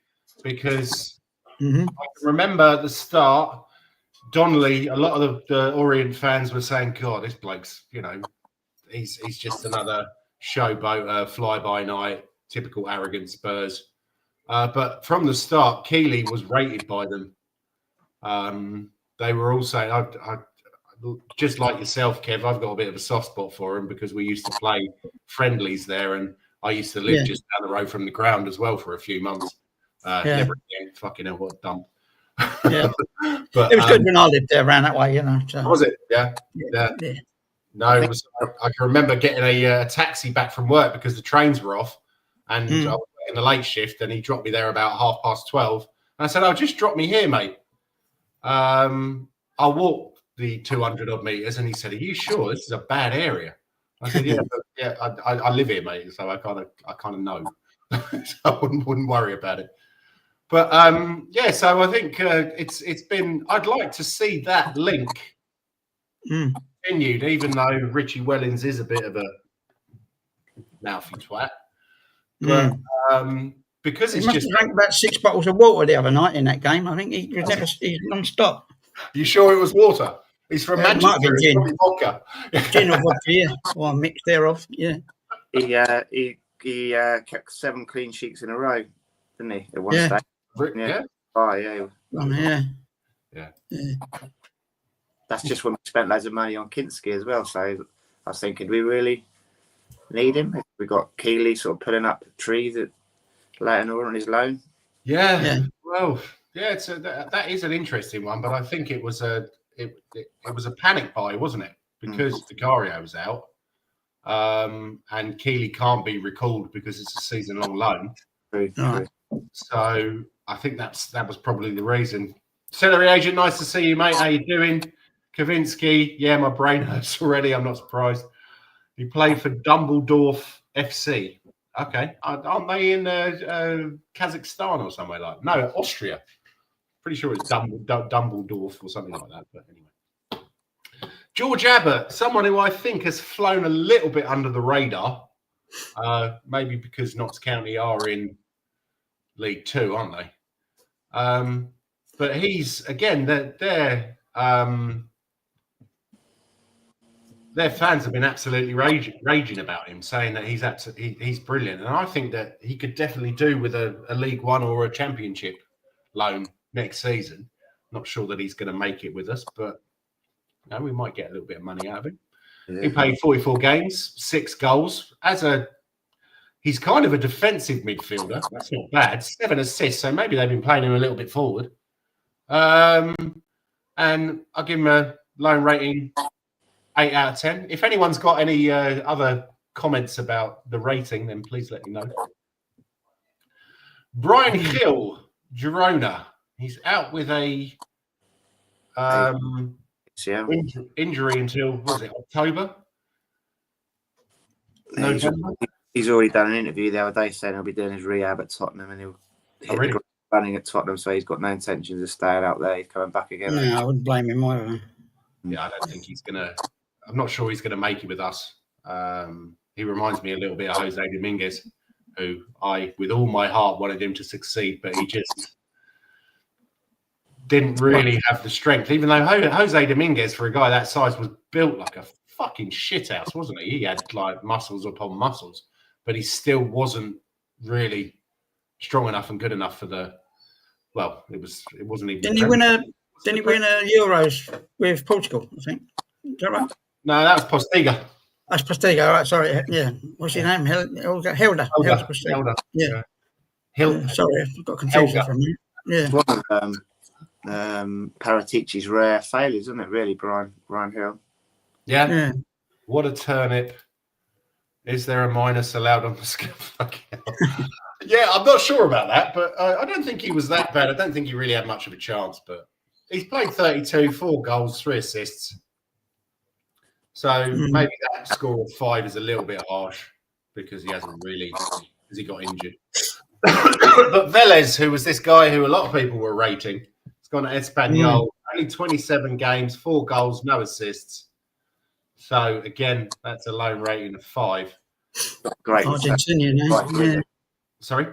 because I can remember at the start Donnelly, a lot of the Orient fans were saying, God, this bloke's, he's just another showboat, fly-by-night, typical arrogant Spurs. But from the start, Keeley was rated by them. They were all saying, I just like yourself, Kev, I've got a bit of a soft spot for him because we used to play friendlies there, and I used to live just down the road from the ground as well for a few months. Never again. Fucking hell, what a dump. Yeah. But It was good when I lived there around that way, So. Was it? Yeah. No, it was. I can remember getting a taxi back from work because the trains were off, and I was in the late shift, and he dropped me there about 12:30. And I said, "Oh, just drop me here, mate. I'll walk the 200 odd meters." And he said, "Are you sure? This is a bad area." I said, "Yeah, I live here, mate, so I kind of know, so I wouldn't worry about it." But so I think it's been. I'd like to see that link continued, even though Richie Wellens is a bit of a mouthy twat. But because it's he must have drank about 6 bottles of water the other night in that game. I think he's non-stop. You sure it was water? He's from Manchester. It's probably vodka. Gin or vodka, yeah, or a mix thereof. Yeah. He kept 7 clean sheets in a row, didn't he? At one stage. Yeah. Oh yeah. Yeah. That's just when we spent loads of money on Kinski as well. So I was thinking, do we really need him? We got Keeley sort of pulling up trees at Leighton on his loan. Yeah. Well, yeah. That is an interesting one, but I think it was a panic buy, wasn't it? Because Vicario was out, and Keeley can't be recalled because it's a season-long loan. True. So I think that was probably the reason. Celery agent, nice to see you, mate. How you doing? Kavinsky, yeah, my brain hurts already. I'm not surprised. He played for Dumbledore FC. Okay, aren't they in Kazakhstan or somewhere like that? No, Austria. Pretty sure it's Dumbledore or something like that. But anyway, George Abbott, someone who I think has flown a little bit under the radar, maybe because Notts County are in League Two, aren't they? But he's again, their fans have been absolutely raging about him, saying that he's brilliant, and I think that he could definitely do with a League One or a Championship loan next season. Not sure that he's going to make it with us, but we might get a little bit of money out of him. Yeah. He played 44 games, 6 goals. He's kind of a defensive midfielder. That's not bad. 7 assists, so maybe they've been playing him a little bit forward. And I'll give him a loan rating 8 out of 10. If anyone's got any other comments about the rating, then please let me know. Brian Hill, Girona. He's out with a injury until, was it October? November? He's already done an interview the other day saying he'll be doing his rehab at Tottenham and he'll hit the ground running at Tottenham, so he's got no intentions of staying out there. He's coming back again. No, I wouldn't blame him either. Yeah, I don't think he's going to... I'm not sure he's going to make it with us. He reminds me a little bit of Jose Dominguez, who I, with all my heart, wanted him to succeed, but he just didn't really have the strength. Even though Jose Dominguez, for a guy that size, was built like a fucking shithouse, wasn't he? He had like muscles upon muscles, but he still wasn't really strong enough and good enough for the. Well, it wasn't even. Didn't he win a Euros with Portugal? I think. Is that right? No, that was Postiga. That's Postiga, all right, sorry. Yeah. What's his name? Hilda. Yeah. Hilda. Sorry, I got confused from you. Yeah. One of Paratici's rare failures, isn't it, really, Brian Hill? Yeah. What a turnip. Is there a minus allowed on the scale? Yeah, I'm not sure about that, but I don't think he was that bad. I don't think he really had much of a chance, but he's played 32, 4 goals, 3 assists. So maybe that score of 5 is a little bit harsh because he hasn't really, because he got injured. But Velez, who was this guy who a lot of people were rating, he's gone to Espanyol, only 27 games, 4 goals, no assists. So again, that's a loan rating of 5. Great. Argentinian, yeah. Sorry?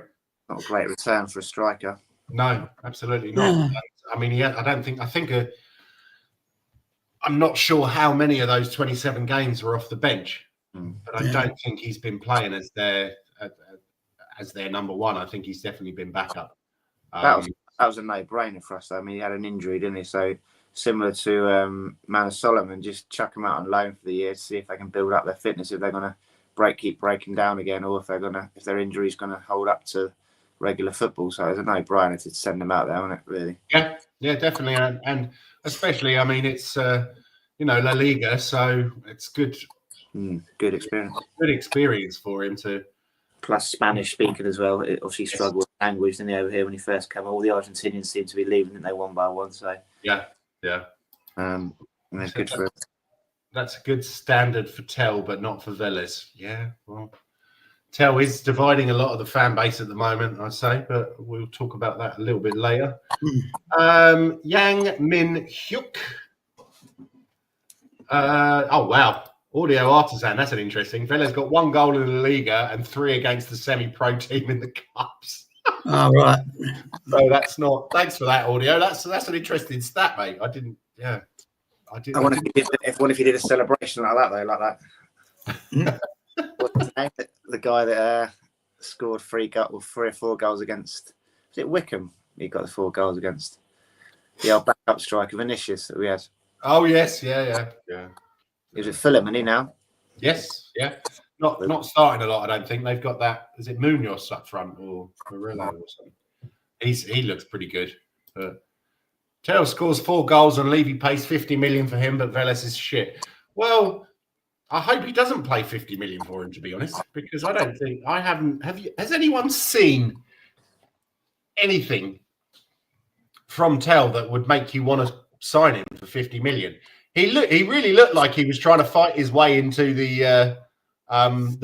Not a great return for a striker. No, absolutely not. I mean, I think I'm not sure how many of those 27 games were off the bench, but I don't think he's been playing as their number one. I think he's definitely been backup. That was a no-brainer for us. I mean, he had an injury, didn't he? So similar to Man Solomon, just chuck them out on loan for the year to see if they can build up their fitness, if they're going to keep breaking down again, or if their injury is going to hold up to regular football. So it's a no-brainer to send them out there, isn't it? Really? Yeah, definitely, and especially, I mean, it's La Liga, so it's good. Good experience. Good experience for him to. Plus Spanish speaking as well. It obviously struggled with language, didn't he, over here when he first came? All the Argentinians seem to be leaving, didn't they, one by one? So yeah. And it's good for him. That's a good standard for Tel, but not for Vélez. Yeah, well, Tel is dividing a lot of the fan base at the moment, I'd say, but we'll talk about that a little bit later. Yang Min Hyuk. Oh, wow. Audio Artisan, that's an interesting. Vélez got 1 goal in the Liga and 3 against the semi-pro team in the Cups. Oh, right. So that's not. Thanks for that, Audio. That's an interesting stat, mate. I didn't. I wonder if he did a celebration like that, though, like that. What's his name? The guy that scored 3 or 4 goals against. Was it Wickham? He got the 4 goals against the old backup striker Vinicius that we had. Oh yes, yeah. He was at Fulham, isn't he now? Yes, yeah. Not starting a lot, I don't think. They've got that. Is it Munoz up front or Murillo or something? He looks pretty good. But Tel scores 4 goals and Levy pays 50 million for him, but Vélez is shit. Well, I hope he doesn't play 50 million for him, to be honest, because I don't think I haven't. Has anyone seen anything from Tel that would make you want to sign him for 50 million? He really looked like he was trying to fight his way into the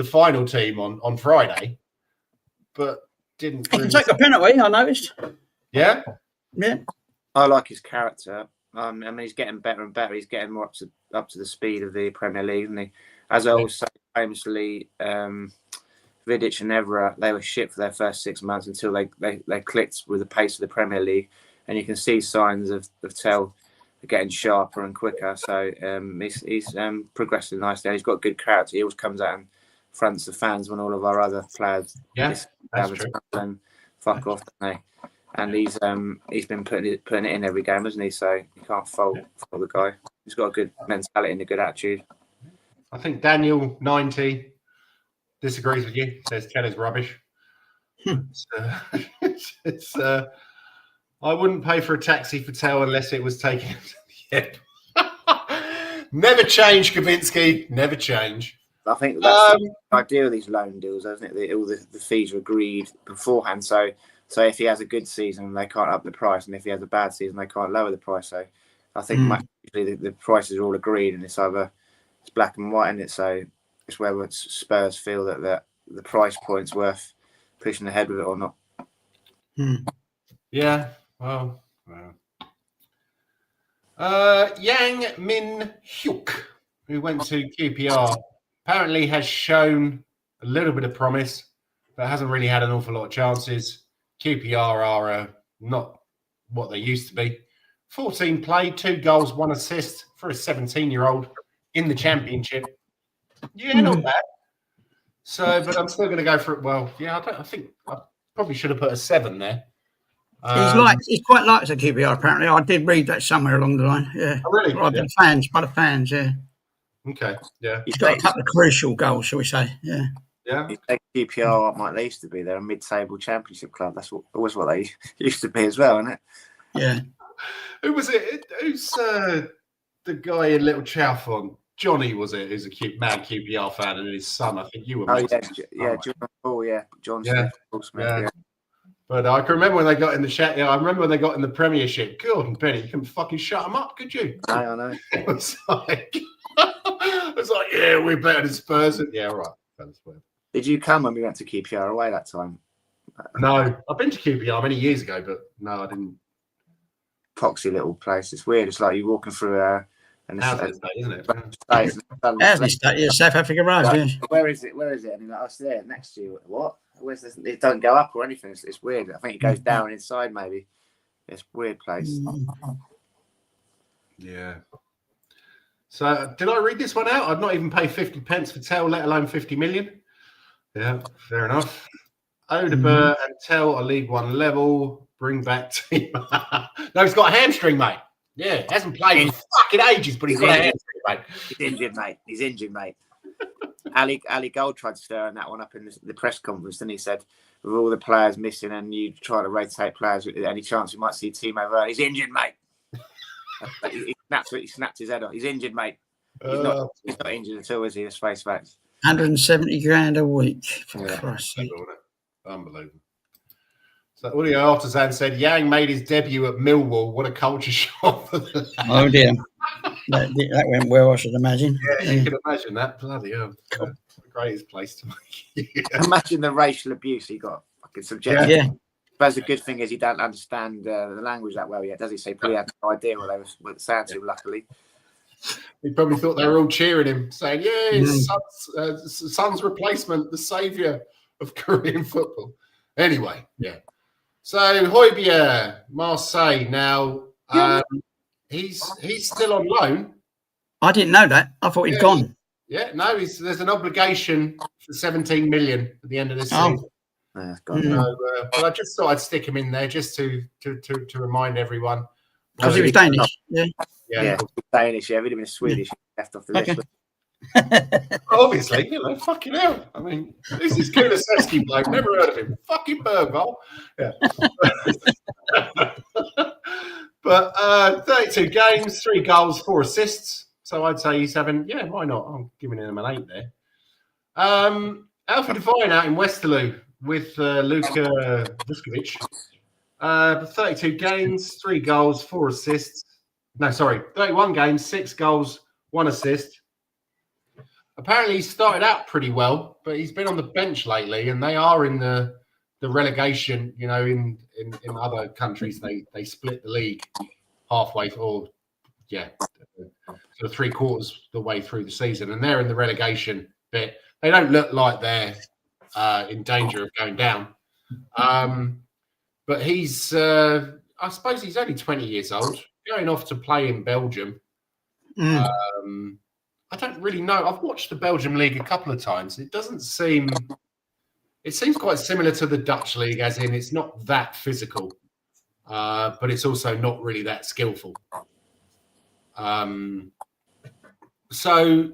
final team on Friday, but didn't. He can take a penalty, I noticed. Yeah. I like his character. I mean, he's getting better and better. He's getting more up to the speed of the Premier League, isn't he? As I always say, famously, Vidic and Evra, they were shit for their first 6 months until they clicked with the pace of the Premier League, and you can see signs of Tel getting sharper and quicker. So he's progressing nicely. And he's got good character. He always comes out and fronts the fans when all of our other players that's true. And fuck off, don't they? And he's been putting it in every game, hasn't he? So you can't fault the guy. He's got a good mentality and a good attitude. I think Daniel 90 disagrees with you. Says Tel is rubbish. It's I wouldn't pay for a taxi for Tel unless it was taken to the end. Never change, Kavinsky. Never change. I think that's the idea of these loan deals, isn't it? All the fees are agreed beforehand. So if he has a good season, they can't up the price, and if he has a bad season, they can't lower the price. So I think usually the prices are all agreed, and it's black and white, isn't it? So it's whether Spurs feel that the price point's worth pushing ahead with it or not. Yeah. Well. Yang Min Hyuk, who went to QPR, apparently has shown a little bit of promise, but hasn't really had an awful lot of chances. QPR are not what they used to be. 14 played, 2 goals, 1 assist for a 17-year-old in the Championship. Yeah, not bad. So, but I'm still going to go for it. Well, yeah, I think I probably should have put a 7 there. He's quite liked at QPR, apparently. I did read that somewhere along the line. Yeah. Oh, really? By the fans, yeah. Okay, yeah. He's got a couple of crucial goals, shall we say? Yeah. Yeah. QPR up like they used to be. They're a mid-table Championship club. That's always what they used to be as well, isn't it? Yeah. Who was it? Who's the guy in Little Chalfont? Johnny, was it? Who's a mad QPR fan, and his son. I think you were. John Paul, John Smith. Yeah. But I can remember when they got in the chat. Yeah, I remember when they got in the Premiership. God, Benny, you can fucking shut them up, could you? I know. It was like, yeah, we're better than Spurs. Yeah, right. Did you come when we went to QPR away that time? No, I've been to QPR many years ago, but no, I didn't. Poxy little place. It's weird. It's like you're walking through Housing estate, isn't it? Housing estate, yeah, South Africa Rise, yeah. Where is it? And you're like, oh, it's there next to you. What? Where's this? It doesn't go up or anything. It's weird. I think it goes down inside, maybe. It's a weird place. Yeah. So did I read this one out? I'd not even pay 50 pence for Tell, let alone 50 million. Yeah, fair enough. Odegaard and Tell are League One level. Bring back team. No, he's got a hamstring, mate. Yeah, hasn't played for fucking ages, but he's got a hamstring, mate. He's injured, mate. Ali Gold tried stirring that one up in the press conference, and he said, with all the players missing and you try to rotate players, any chance we might see Timo Werner? He's injured, mate. He snapped his head off. He's injured, mate. He's not injured at all, is he? Let's face facts. 170 grand a week. For Yeah. Christ's sake. Unbelievable. So Audio Artisan said Yang made his debut at Millwall. What a culture shock for the lad. Oh dear. That went well, I should imagine. Yeah, you can imagine that. Bloody hell. The greatest place to make it. Imagine the racial abuse he got. Fucking subjected. Yeah. But the good thing is he don't understand the language that well yet, does he? So he probably had no idea what they were saying to him, luckily. He probably thought they were all cheering him, saying, yeah, his son's replacement, the saviour of Korean football. Anyway, yeah. So Højbjerg, Marseille. Now, he's still on loan. I didn't know that. I thought he'd gone. Yeah, no, there's an obligation for 17 million at the end of this season. So, but I just thought I'd stick him in there just to remind everyone. Because he was Danish. Yeah. Yeah, Danish. Yeah, if he'd have been Swedish, left off the list. Obviously, fucking hell. I mean, this is Kulusevski bloke. Never heard of him. Fucking Bergvall. Yeah. But 32 games, 3 goals, 4 assists. So I'd say he's having, why not? I'm giving him an 8 there. Alfie Devine out in Westerlo with Luka Vuskovic. 32 games, 3 goals, 4 assists. No, sorry, 31 games, 6 goals, 1 assist. Apparently, he started out pretty well, but he's been on the bench lately, and they are in the relegation. In other countries, they split the league halfway, or sort of 3/4 the way through the season, and they're in the relegation bit. They don't look like they're in danger of going down. But he's, I suppose he's only 20 years old, going off to play in Belgium. I don't really know. I've watched the Belgium league a couple of times. It seems quite similar to the Dutch league, as in it's not that physical, but it's also not really that skillful. So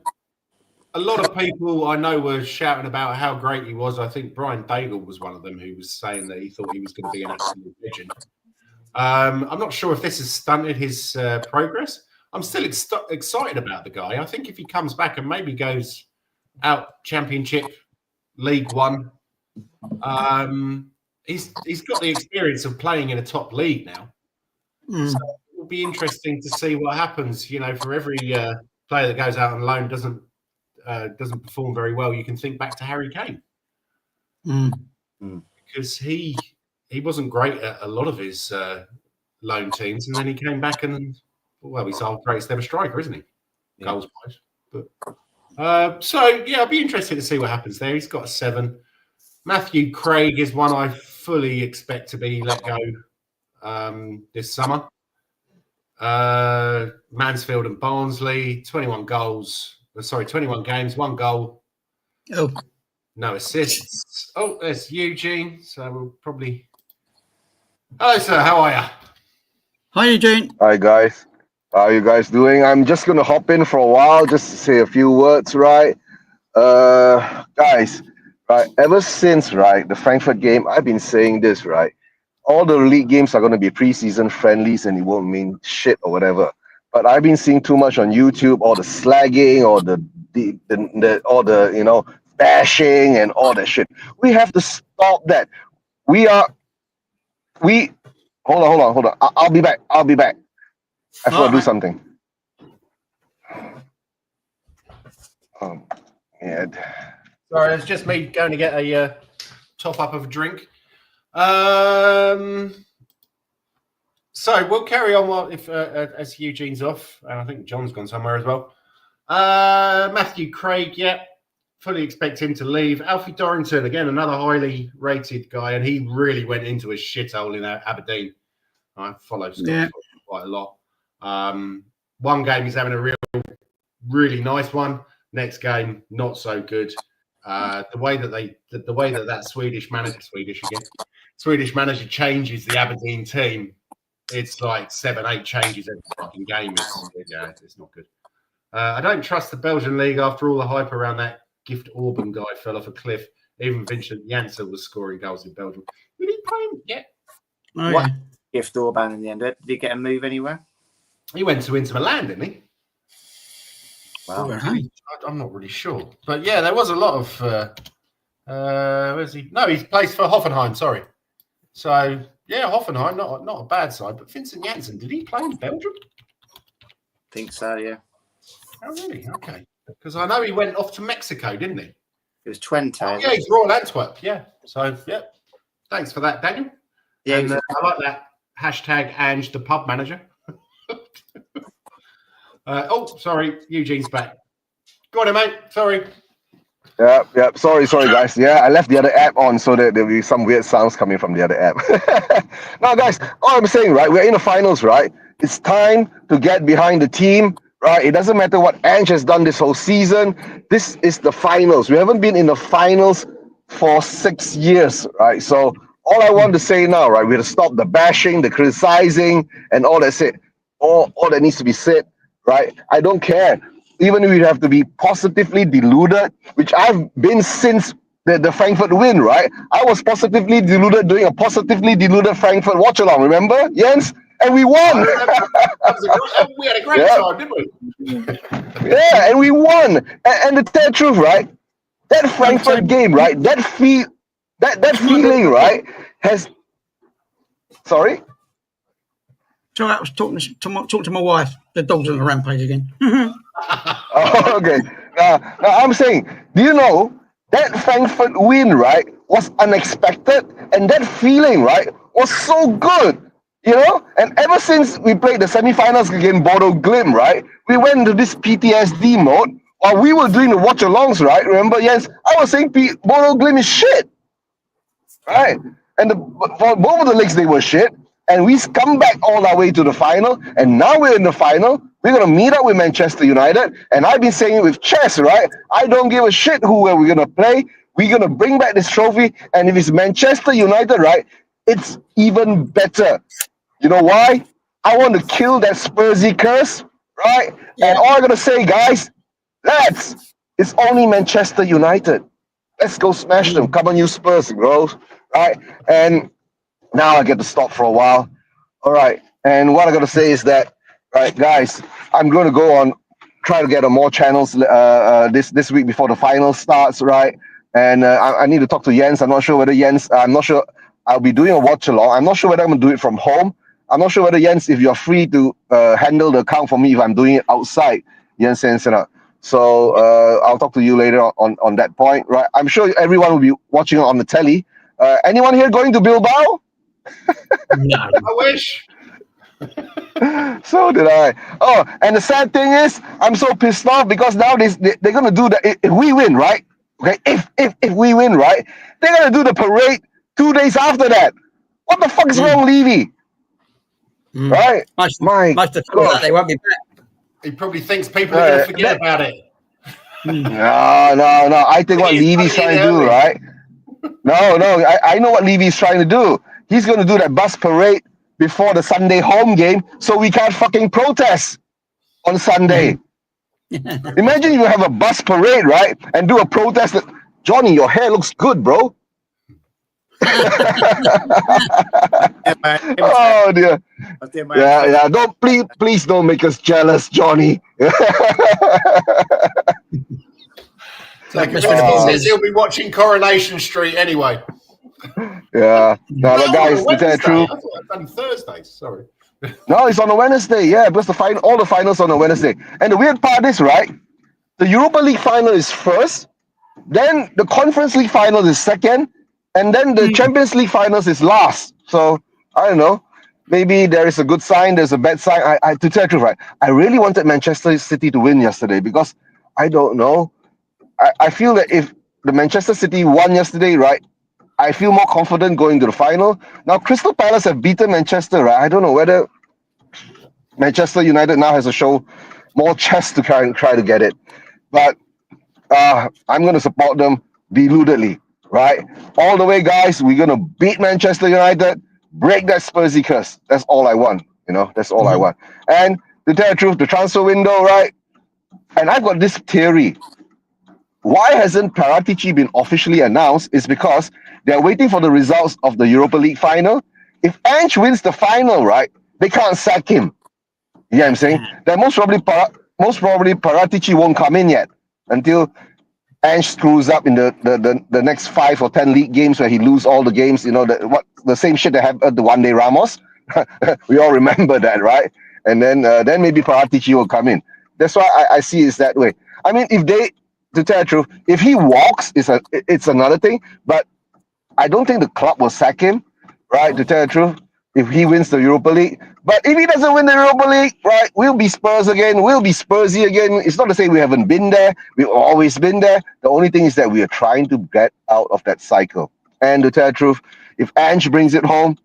a lot of people I know were shouting about how great he was. I think Brian Daigle was one of them who was saying that he thought he was going to be an absolute legend. I'm not sure if this has stunted his progress. I'm still excited about the guy. I think if he comes back and maybe goes out Championship, League One, he's got the experience of playing in a top league now. So it will be interesting to see what happens. For every player that goes out on loan doesn't perform very well, you can think back to Harry Kane, because he wasn't great at a lot of his loan teams, and then he came back and he's our greatest ever striker, isn't he? Goals wise, but I'll be interested to see what happens there. He's got a 7. Matthew Craig is one I fully expect to be let go this summer. Mansfield and Barnsley, 21 games, 1 goal. Oh, no assists. Oh, there's Eugene. So we'll probably. Hello, sir. How are you? How are you doing? Hi, guys. How are you guys doing? I'm just going to hop in for a while just to say a few words, right? Guys, right, ever since, right, the Frankfurt game, I've been saying this, right? All the league games are going to be preseason friendlies and it won't mean shit or whatever. But I've been seeing too much on YouTube, all the slagging or the bashing and all that shit. We have to stop that. Hold on. I'll be back. I have to do something. Yeah. Sorry, it's just me going to get a top up of a drink. So we'll carry on as Eugene's off, and I think John's gone somewhere as well. Matthew Craig, fully expect him to leave. Alfie Dorrington, again, another highly rated guy, and he really went into a shithole in Aberdeen. I follow Scott quite a lot. One game he's having a real really nice one. Next game, not so good. The way that Swedish manager changes the Aberdeen team, it's like 7-8 changes every fucking game. It's not good. I don't trust the Belgian league after all the hype around that Gift Orban guy fell off a cliff. Even Vincent Janssen was scoring goals in Belgium. Did he play him? Yeah. Oh, What yeah. Gift Orban in the end? Did he get a move anywhere? He went to Inter Milan, didn't he? Wow. I'm not really sure. But yeah, there was a lot of where's he? No, he plays for Hoffenheim, sorry. So yeah, Hoffenheim, not a bad side. But Vincent Janssen, did he play in Belgium? Think so, yeah. Oh really? Okay. Because I know he went off to Mexico, didn't he? It was Twente. Oh, yeah, he's Royal Antwerp, yeah. So yeah. Thanks for that, Daniel. Yeah, And, I like that hashtag Ange the pub manager. Sorry, Eugene's back. Go on, then, mate. Sorry. Yeah. Sorry, guys. Yeah, I left the other app on so that there'll be some weird sounds coming from the other app. Now, guys, all I'm saying, right? We're in the finals, right? It's time to get behind the team, right? It doesn't matter what Ange has done this whole season. This is the finals. We haven't been in the finals for 6 years, right? So all I want to say now, right? We have to stop the bashing, the criticizing, and all that's it. All that needs to be said, right? I don't care. Even if we have to be positively deluded, which I've been since the Frankfurt win, right? I was positively deluded doing a positively deluded Frankfurt watch along, remember, Jens? And we won. We had a great time, didn't we? Yeah, and we won. And to tell the truth, right? That Frankfurt game, right? That feeling, right? Has. Sorry. So I was talking to my wife. The dog's on a rampage again. Oh, okay. Now I'm saying, do you know that Frankfurt win, right, was unexpected, and that feeling, right, was so good, you know. And ever since we played the semi-finals against Bodo Glimt, right, we went into this PTSD mode while we were doing the watch-alongs, right? Remember, yes, I was saying Bodo Glimt is shit, right? And for both of the leagues, they were shit. And we come back all our way to the final, and now we're in the final. We're going to meet up with Manchester United, and I've been saying it with chess, right? I don't give a shit who we're going to play. We're going to bring back this trophy, and if it's Manchester United, right, it's even better. You know why? I want to kill that Spursy curse, right? Yeah. And all I'm going to say, guys, it's only Manchester United. Let's go smash them. Come on, you Spurs, bro, right? And now I get to stop for a while. All right. And what I got to say is that, right, guys, I'm going to go on, try to get on more channels this week before the final starts, right? And I need to talk to Jens. I'm not sure I'll be doing a watch along. I'm not sure whether I'm going to do it from home. I'm not sure whether, Jens, if you're free to handle the account for me if I'm doing it outside, Jens Sensen. So I'll talk to you later on that point, right? I'm sure everyone will be watching it on the telly. Anyone here going to Bilbao? No. I wish. So did I. Oh, and the sad thing is, I'm so pissed off because now they're gonna do that. If we win, right? Okay, if we win, right? They're gonna do the parade 2 days after that. What the fuck is wrong, Levy? Right? My God, they won't be back. He probably thinks people are gonna forget about it. No. I think what Levy's trying to do, right? No. I know what Levy's trying to do. He's going to do that bus parade before the Sunday home game so we can't fucking protest on Sunday. Imagine you have a bus parade, right? And do a protest. Johnny, your hair looks good, bro. Oh, dear. Yeah. Please don't make us jealous, Johnny. He'll be watching Coronation Street anyway. Yeah. No, but guys, to tell the truth. I thought it was on Thursday. Sorry. No, it's on a Wednesday. Yeah, because all the finals on a Wednesday. And the weird part is, right, the Europa League final is first, then the Conference League final is second, and then the Champions League finals is last. So I don't know. Maybe there is a good sign, there's a bad sign. To tell the truth, right, I really wanted Manchester City to win yesterday because I don't know. I feel that if the Manchester City won yesterday, right, I feel more confident going to the final. Now, Crystal Palace have beaten Manchester, right? I don't know whether Manchester United now has a show more chest to try to get it. But I'm going to support them deludedly, right? All the way, guys. We're going to beat Manchester United, break that Spursy curse. That's all I want. That's all I want. And to tell the truth, the transfer window, right? And I've got this theory. Why hasn't Paratici been officially announced is because they're waiting for the results of the Europa League final. If Ange wins the final, right, they can't sack him. You know what I'm saying? Then most probably Paratici won't come in yet until Ange screws up in the next 5 or 10 league games where he loses all the games. The same shit that happened to One Day Ramos. We all remember that, right? And then maybe Paratici will come in. That's why I see it's that way. I mean, to tell the truth, if he walks, it's another thing. But I don't think the club will sack him, right? To tell the truth, if he wins the Europa League. But if he doesn't win the Europa League, right, we'll be Spurs again. We'll be Spursy again. It's not to say we haven't been there. We've always been there. The only thing is that we are trying to get out of that cycle. And to tell the truth, if Ange brings it home,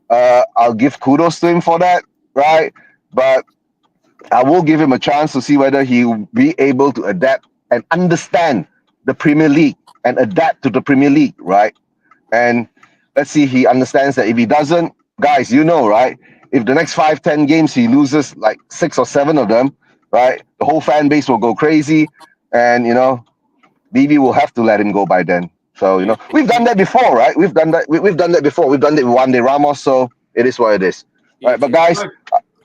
I'll give kudos to him for that, right? But I will give him a chance to see whether he will be able to adapt and understand the Premier League and adapt to the Premier League, right? And let's see, he understands that. If he doesn't, guys, right? If the next 5-10 games he loses like 6 or 7 of them, right? The whole fan base will go crazy, and BB will have to let him go by then. So we've done that before, right? We've done that. We've done that before. We've done it with One Day Ramos, so it is what it is. Right, but guys.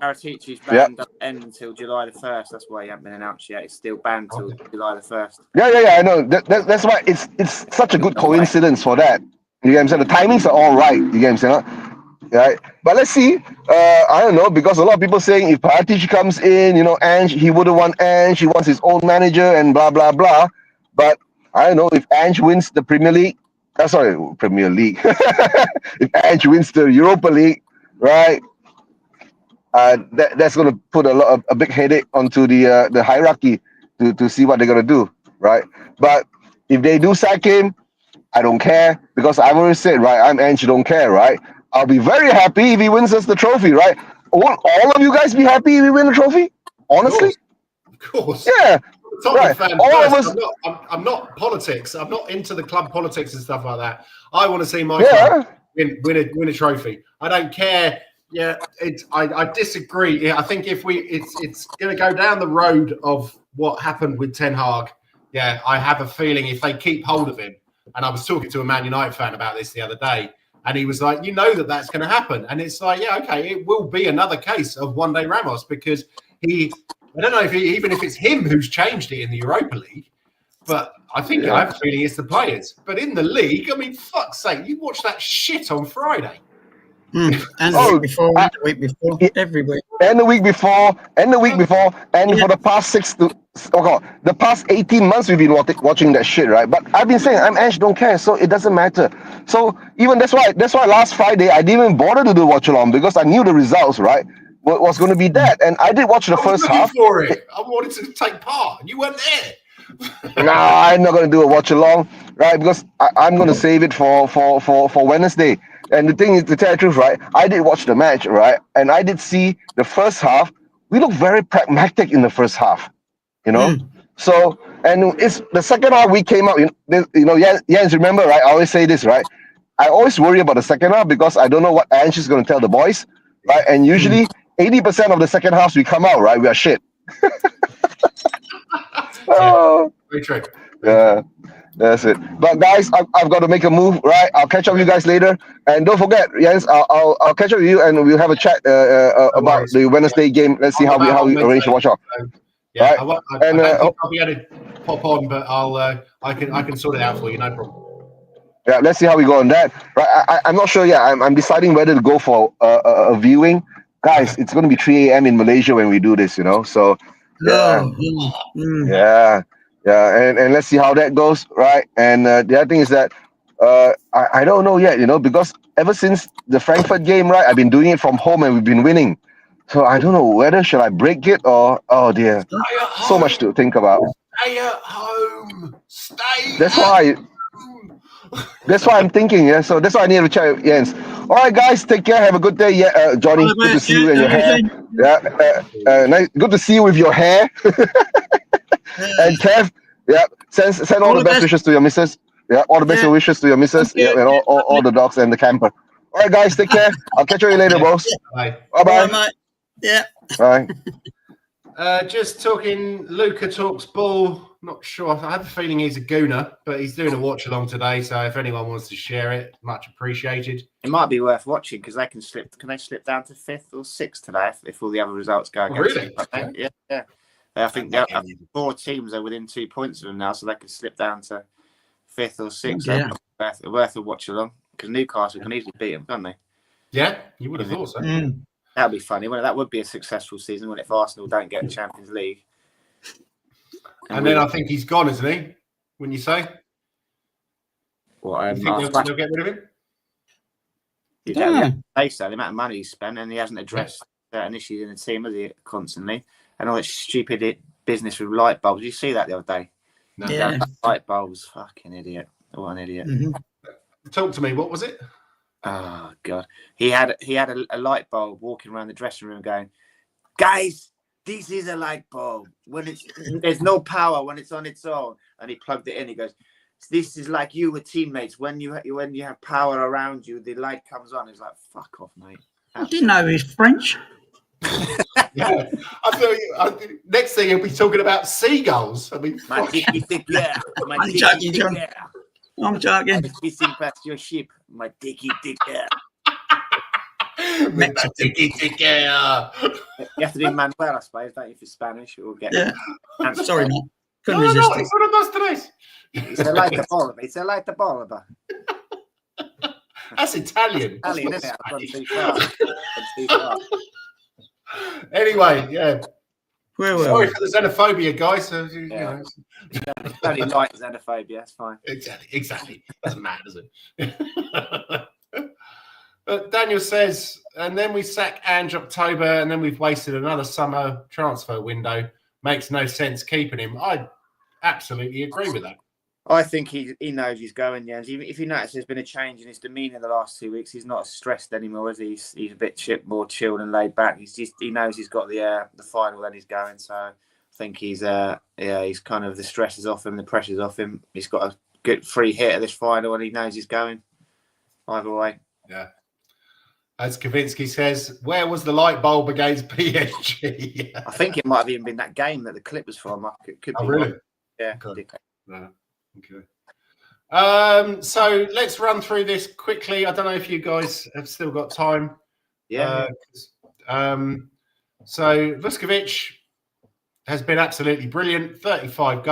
Paratici's ban doesn't end until July the 1st. That's why he hasn't been announced yet. It's still banned till July the 1st. Yeah. I know. That's why it's such a good coincidence for that. You get what I'm saying? The timings are all right. You get what I'm saying? Right. But let's see. I don't know, because a lot of people saying if Paratici comes in, Ange, he wouldn't want Ange. He wants his own manager and blah blah blah. But I don't know if Ange wins the Premier League. Premier League. If Ange wins the Europa League, right? That's going to put a big headache onto the hierarchy to see what they're going to do, right? But if they do sack him, I don't care, because I've already said, right, I'm Ange, don't care, right? I'll be very happy if he wins us the trophy, right? Won't all of you guys be happy if we win the trophy? Honestly? Of course. Yeah. Right. Fan all first. of us. I'm not politics. I'm not into the club politics and stuff like that. I want to see my club win a trophy. I don't care. Yeah, I disagree. Yeah, I think if it's going to go down the road of what happened with Ten Hag. Yeah, I have a feeling if they keep hold of him, and I was talking to a Man United fan about this the other day, and he was like, that's going to happen. And it's like, yeah, okay, it will be another case of One Day Ramos, because I don't know even if it's him who's changed it in the Europa League, but I think I have a feeling it's the players. But in the league, I mean, fuck's sake, you watched that shit on Friday. And the week before, every week. And the week before, and for the past the past 18 months we've been watching that shit, right? But I've been saying I'm Ange, don't care, so it doesn't matter. So even that's why last Friday I didn't even bother to do watch along, because I knew the results, right? What was going to be that, and I did watch the first half. For it. I wanted to take part, and you weren't there. No, I'm not going to do a watch along, right? Because I'm going to save it for Wednesday. And the thing is, to tell the truth, right, I did watch the match, right, and I did see the first half. We looked very pragmatic in the first half, So, and it's the second half we came out. Jens, remember, right? I always say this, right? I always worry about the second half because I don't know what Ange is going to tell the boys, right? And usually 80% of the second halves we come out, right, we are shit. Very true. Yeah. That's it. But guys, I've got to make a move, right? I'll catch up with you guys later, and don't forget, Jens, I'll catch up with you, and we'll have a chat about the Wednesday game. Let's see how we arrange to watch out. Yeah, right? I don't think I'll be able to pop on, but I can sort it out for you, no problem. Yeah, let's see how we go on that. Right, I'm not sure. Yeah, I'm deciding whether to go for a viewing. Guys, it's going to be 3 a.m. in Malaysia when we do this, So yeah, and let's see how that goes, right? And the other thing is that I don't know yet, because ever since the Frankfurt game, right, I've been doing it from home and we've been winning. So I don't know whether should I break it or, oh dear, so much to think about. Stay at home. Stay. That's why. That's what I'm thinking. Yeah, so that's why I need to check with Jens. All right, guys, take care. Have a good day. Yeah, Johnny, All good to right, see you and your hair. everything. Yeah, nice, good to see you with your hair. And Kev, yeah, send all the best wishes to your missus. Yeah, all the best wishes to your missus. Thank Yeah, you. and all the dogs and the camper. All right, guys, take care. I'll catch you later, boss. Bye. Bye All right, bye. mate. Yeah. Bye. Just talking, Luca talks ball. Not sure. I have a feeling he's a gooner, but he's doing a watch along today. So if anyone wants to share it, much appreciated. It might be worth watching because they can slip. Can they slip down to 5th or 6th today if all the other results go against Really? them? Yeah. I think 4 teams are within 2 points of them now, so they can slip down to 5th or 6th. Yeah. Worth a watch along because Newcastle can easily beat them, can't they? Yeah, you would have thought so. That would be funny. That would be a successful season, wouldn't it, if Arsenal don't get the Champions League. And then I think he's gone, isn't he? When you say, What? you think they'll get rid of him? You don't say so. The amount of money he's spent, and he hasn't addressed certain issues in the team, has he? Constantly, and all that stupid business with light bulbs. Did you see that the other day? No. Yeah. Light bulbs, fucking idiot! What an idiot! Talk to me. What was it? Oh God, he had a light bulb walking around the dressing room, going, "Guys, this is a light bulb. There's no power when it's on its own." And he plugged it in. He goes, "This is like you with teammates. When you have power around you, the light comes on." He's like, "Fuck off, mate." I didn't know he was French. Yeah, I feel next thing he'll be talking about seagulls. I mean, My dicky dick, yeah. My I'm dicky joking, dick, John. yeah. I'm joking. I'm fishing past your ship. My dicky dick, yeah. with the ticky ticky. You have to do Manuel, I suppose, don't you, for Spanish? Or get Sorry, mate. Couldn't No, resist it. it's one of those today. It's a light bulb. It's a light bulb. That's Italian. Italian, That's isn't it? not I've gone Spanish. too far. Gone too far. Anyway, yeah. Where were Sorry we? for the xenophobia, guys. So, you Yeah. know, It's only light xenophobia. That's fine. exactly. Doesn't matter, does it? But Daniel says, and then we sack Ange October, and then we've wasted another summer transfer window. Makes no sense keeping him. I absolutely agree with that. I think he knows he's going, Jens. If you notice, there's been a change in his demeanour the last 2 weeks. He's not as stressed anymore, is he? He's a bit more chilled and laid back. He knows he's got the final, then he's going. So I think he's kind of, the stress is off him, the pressure's off him. He's got a good free hit at this final, and he knows he's going. Either way. Yeah. As Kavinsky says, where was the light bulb against PSG? I think it might have even been that game that the clip was from. It could be. Really? Yeah. Okay. No. Okay. So let's run through this quickly. I don't know if you guys have still got time. Yeah. So Vuskovic has been absolutely brilliant. 35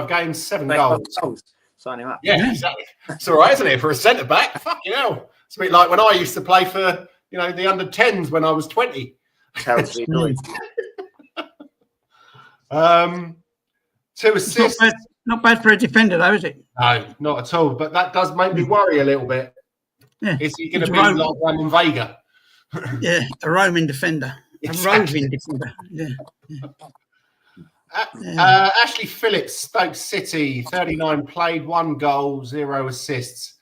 games, 7 goals. Sign him up. Yeah, exactly. It's all right, isn't it, for a centre back? Fucking hell. It's a bit like when I used to play for, the under 10s when I was 20. Chelsea Lloyd. 2 assists. Not bad for a defender, though, is it? No, not at all. But that does make me worry a little bit. Yeah. Is he going to be like one in Vega? Yeah, a Roman defender. Exactly. A roving defender. Yeah. Ashley Phillips, Stoke City, 39 played, 1 goal, 0 assists.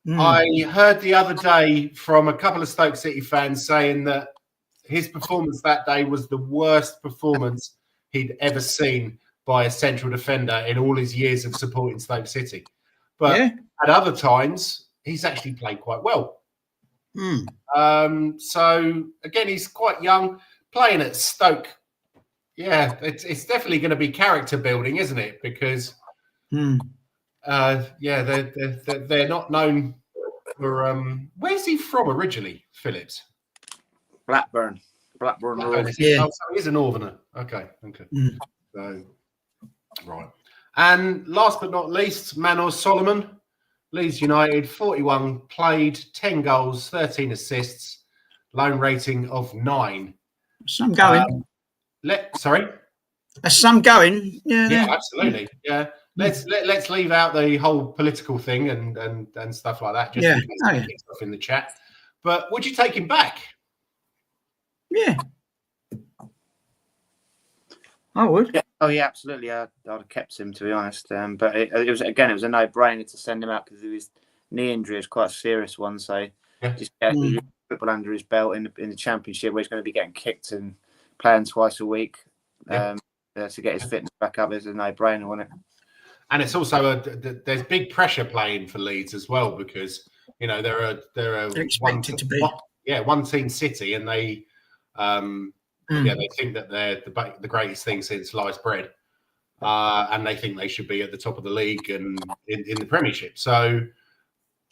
I heard the other day from a couple of Stoke City fans saying that his performance that day was the worst performance he'd ever seen by a central defender in all his years of supporting Stoke City. But at other times, he's actually played quite well. So, again, he's quite young, playing at Stoke. Yeah, it's definitely going to be character building, isn't it? Because, they're not known for. Where's he from originally, Phillips? Blackburn. Yeah. Yeah. Oh, so he's a northerner. Okay. So, right. And last but not least, Manor Solomon, Leeds United, 41 played, 10 goals, 13 assists, loan rating of 9. Some going. Sorry. There's some going. Yeah, absolutely. Yeah. Let's leave out the whole political thing and stuff like that. Just in case we get stuff in the chat. But would you take him back? Yeah. I would. Oh yeah, absolutely. I'd have kept him, to be honest. But it was a no-brainer to send him out because his knee injury is quite a serious one. So just get football under his belt in the Championship, where he's going to be getting kicked and playing twice a week. To get his fitness back up is a no-brainer, wasn't it? And it's also there's big pressure playing for Leeds as well, because they're expected to be one team City, and they they think that they're the greatest thing since sliced bread, and they think they should be at the top of the league and in the Premiership. So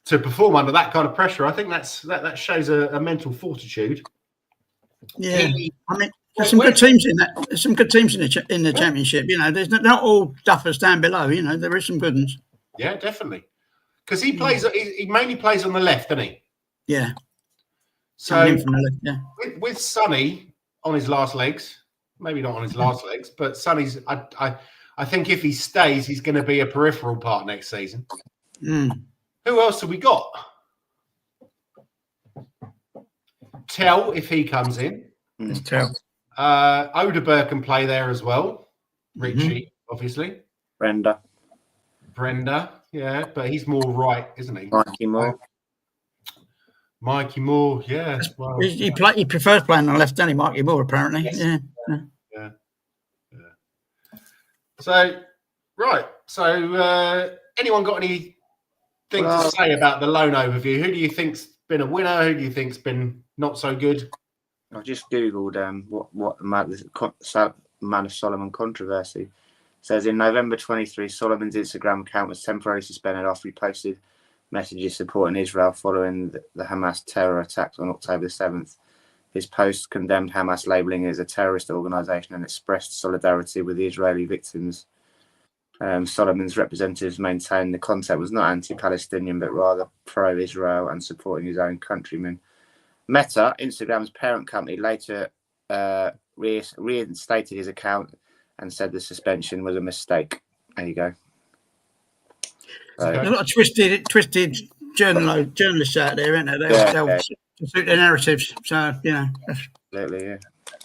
to perform under that kind of pressure, I think that shows a mental fortitude. Yeah, I mean, there's some good teams in that. There's some good teams in the Championship. There's not all duffers down below. There is some good ones. Yeah, definitely. Because he plays. He mainly plays on the left, doesn't he? Yeah. So from the left, with Sonny on his last legs, maybe not on his last legs, but Sonny's. I think if he stays, he's going to be a peripheral part next season. Who else have we got? Tell if he comes in. Let's tell. Odeberg can play there as well. Richie, obviously. Brenda, yeah, but he's more right, isn't he? Mikey Moore, yeah. Well, he prefers playing on the left, doesn't he, Mikey Moore? Apparently, yes. Yeah. So, right. So, anyone got anything to say about the loan overview? Who do you think's been a winner? Who do you think's been not so good? I just googled what the Man of Solomon controversy. It says in November 23, Solomon's Instagram account was temporarily suspended after he posted messages supporting Israel following the Hamas terror attacks on October 7th. His post condemned Hamas, labelling it as a terrorist organisation, and expressed solidarity with the Israeli victims. Solomon's representatives maintained the content was not anti-Palestinian, but rather pro-Israel and supporting his own countrymen. Meta, Instagram's parent company, later reinstated his account and said the suspension was a mistake. There you go. A lot of twisted journalists out there, isn't there? They'll suit their narratives. So, Absolutely, yeah.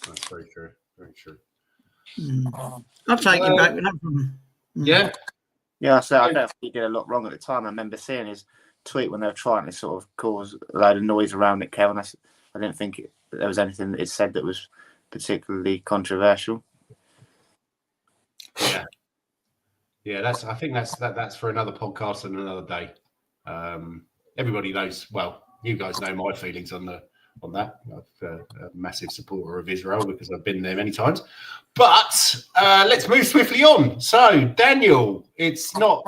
That's very true. Very true. I'll take you back. No problem. Yeah. Yeah, so I don't think he did a lot wrong at the time. I remember seeing his tweet when they were trying to sort of cause a load of noise around it, Kevin. I didn't think there was anything that it said that was particularly controversial. Yeah, I think that's for another podcast and another day. Everybody knows. Well, you guys know my feelings on that. I'm a massive supporter of Israel because I've been there many times. But let's move swiftly on. So, Daniel, it's not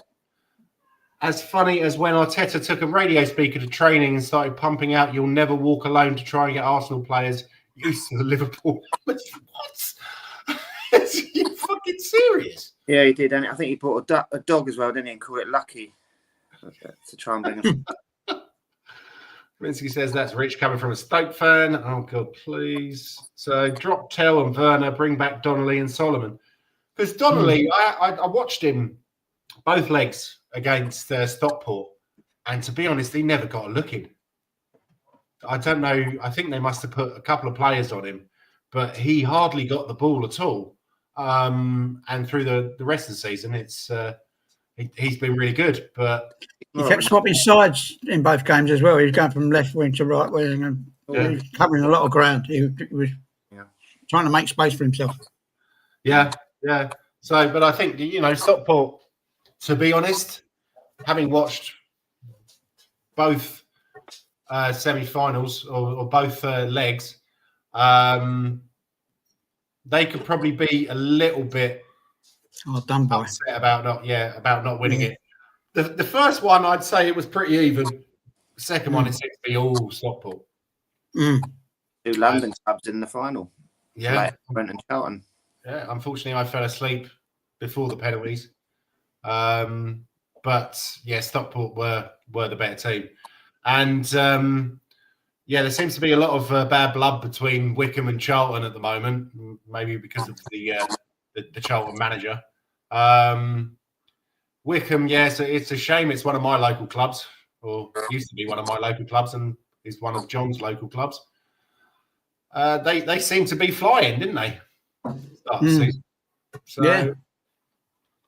as funny as when Arteta took a radio speaker to training and started pumping out "You'll never walk alone" to try and get Arsenal players used to the Liverpool. What? Are you fucking serious? Yeah, he did. And I think he bought a dog as well, didn't he? And called it Lucky to try and bring him. Rinsky says that's Rich coming from a Stoke fan. Oh, God, please. So drop Tell and Werner, bring back Donnelly and Solomon. Because Donnelly, I watched him both legs against Stockport. And to be honest, he never got a look in. I don't know. I think they must have put a couple of players on him. But he hardly got the ball at all. And through the rest of the season, he's been really good. But he kept swapping sides in both games as well. He was going from left wing to right wing, and he was covering a lot of ground. He was trying to make space for himself. Yeah. So, but I think Stockport. To be honest, having watched both semi-finals or both legs, they could probably be a little bit done by upset about not winning it. The first one, I'd say it was pretty even. The second one, it seems to be all Stockport. 2 London clubs in the final. Yeah, like Brent and Charlton. Yeah, unfortunately, I fell asleep before the penalties. But yeah, Stockport were the better team, and there seems to be a lot of bad blood between Wickham and Charlton at the moment. Maybe because of the Charlton manager. Wickham, so it's a shame. It's one of my local clubs, or used to be one of my local clubs, and is one of John's local clubs. They seem to be flying, didn't they? Start the season. So Yeah.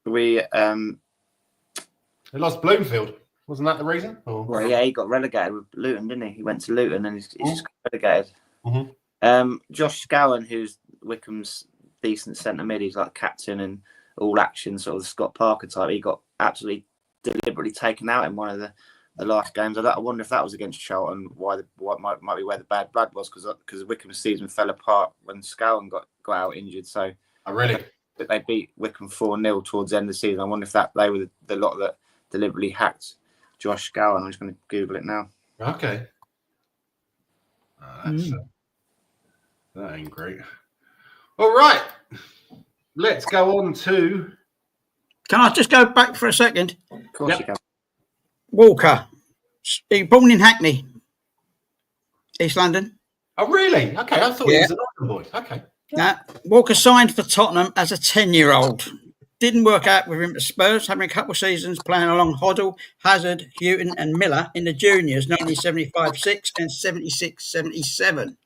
We they lost Bloomfield. Wasn't that the reason? Or? well, yeah, he got relegated with Luton, didn't he? He went to Luton and he's just got relegated. Mm-hmm. Josh Scowen, who's Wycombe's decent centre mid, he's like captain and all action, sort of Scott Parker type. He got absolutely deliberately taken out in one of the last games. I wonder if that was against Charlton. What might be where the bad blood was, because Wycombe's season fell apart when Scowen got out injured. So Really? they beat Wycombe 4-0 towards the end of the season. I wonder if they were the lot that deliberately hacked Josh Scowen. I'm just going to Google it now. Okay. That ain't great. All right. Let's go on to... Can I just go back for a second? Of course you can. Walker. He was born in Hackney, East London. Oh, really? Okay, I thought he was an London boy. Okay. Walker signed for Tottenham as a 10-year-old. Didn't work out with him at Spurs, having a couple of seasons playing along Hoddle, Hazard, Houghton and Miller in the juniors, 1975-6 and 76-77.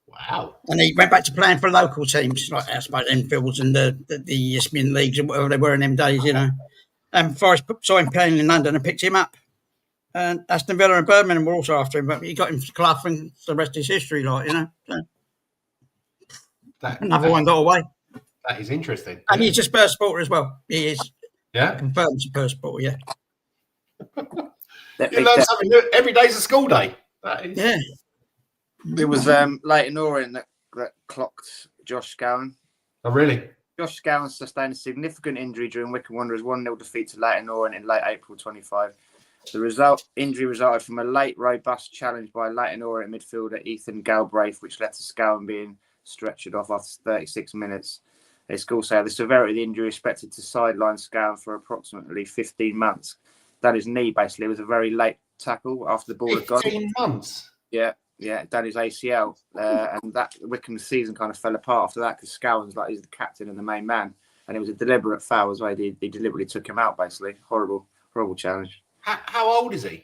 Wow. And he went back to playing for local teams, like I suppose Enfields and the Isthmian leagues and whatever they were in them days, you know. And Forest saw him playing in London and picked him up. And Aston Villa and Birmingham were also after him, but he got him to Clough and the rest is history, like, you know. So another one got away. That is interesting. And he's a Spurs supporter as well. He is. Yeah. Confirmed Spurs supporter, yeah. You learn something new. Every day's a school day. That is... Yeah. It was Leighton Orient that clocked Josh Scowen. Oh, really? Josh Scowen sustained a significant injury during Wycombe Wanderers' 1-0 defeat to Leighton Orient in late April 25. The injury resulted from a late, robust challenge by Leighton Orient midfielder Ethan Galbraith, which led to Scowen being stretchered off after 36 minutes. A school say the severity of the injury is expected to sideline Scowen for approximately 15 months. Done his knee, basically. It was a very late tackle after the ball had gone. 15 months? Yeah, done his ACL. And that Wycombe's season kind of fell apart after that because Scowen's he's the captain and the main man. And it was a deliberate foul as well. He deliberately took him out, basically. Horrible challenge. How old is he?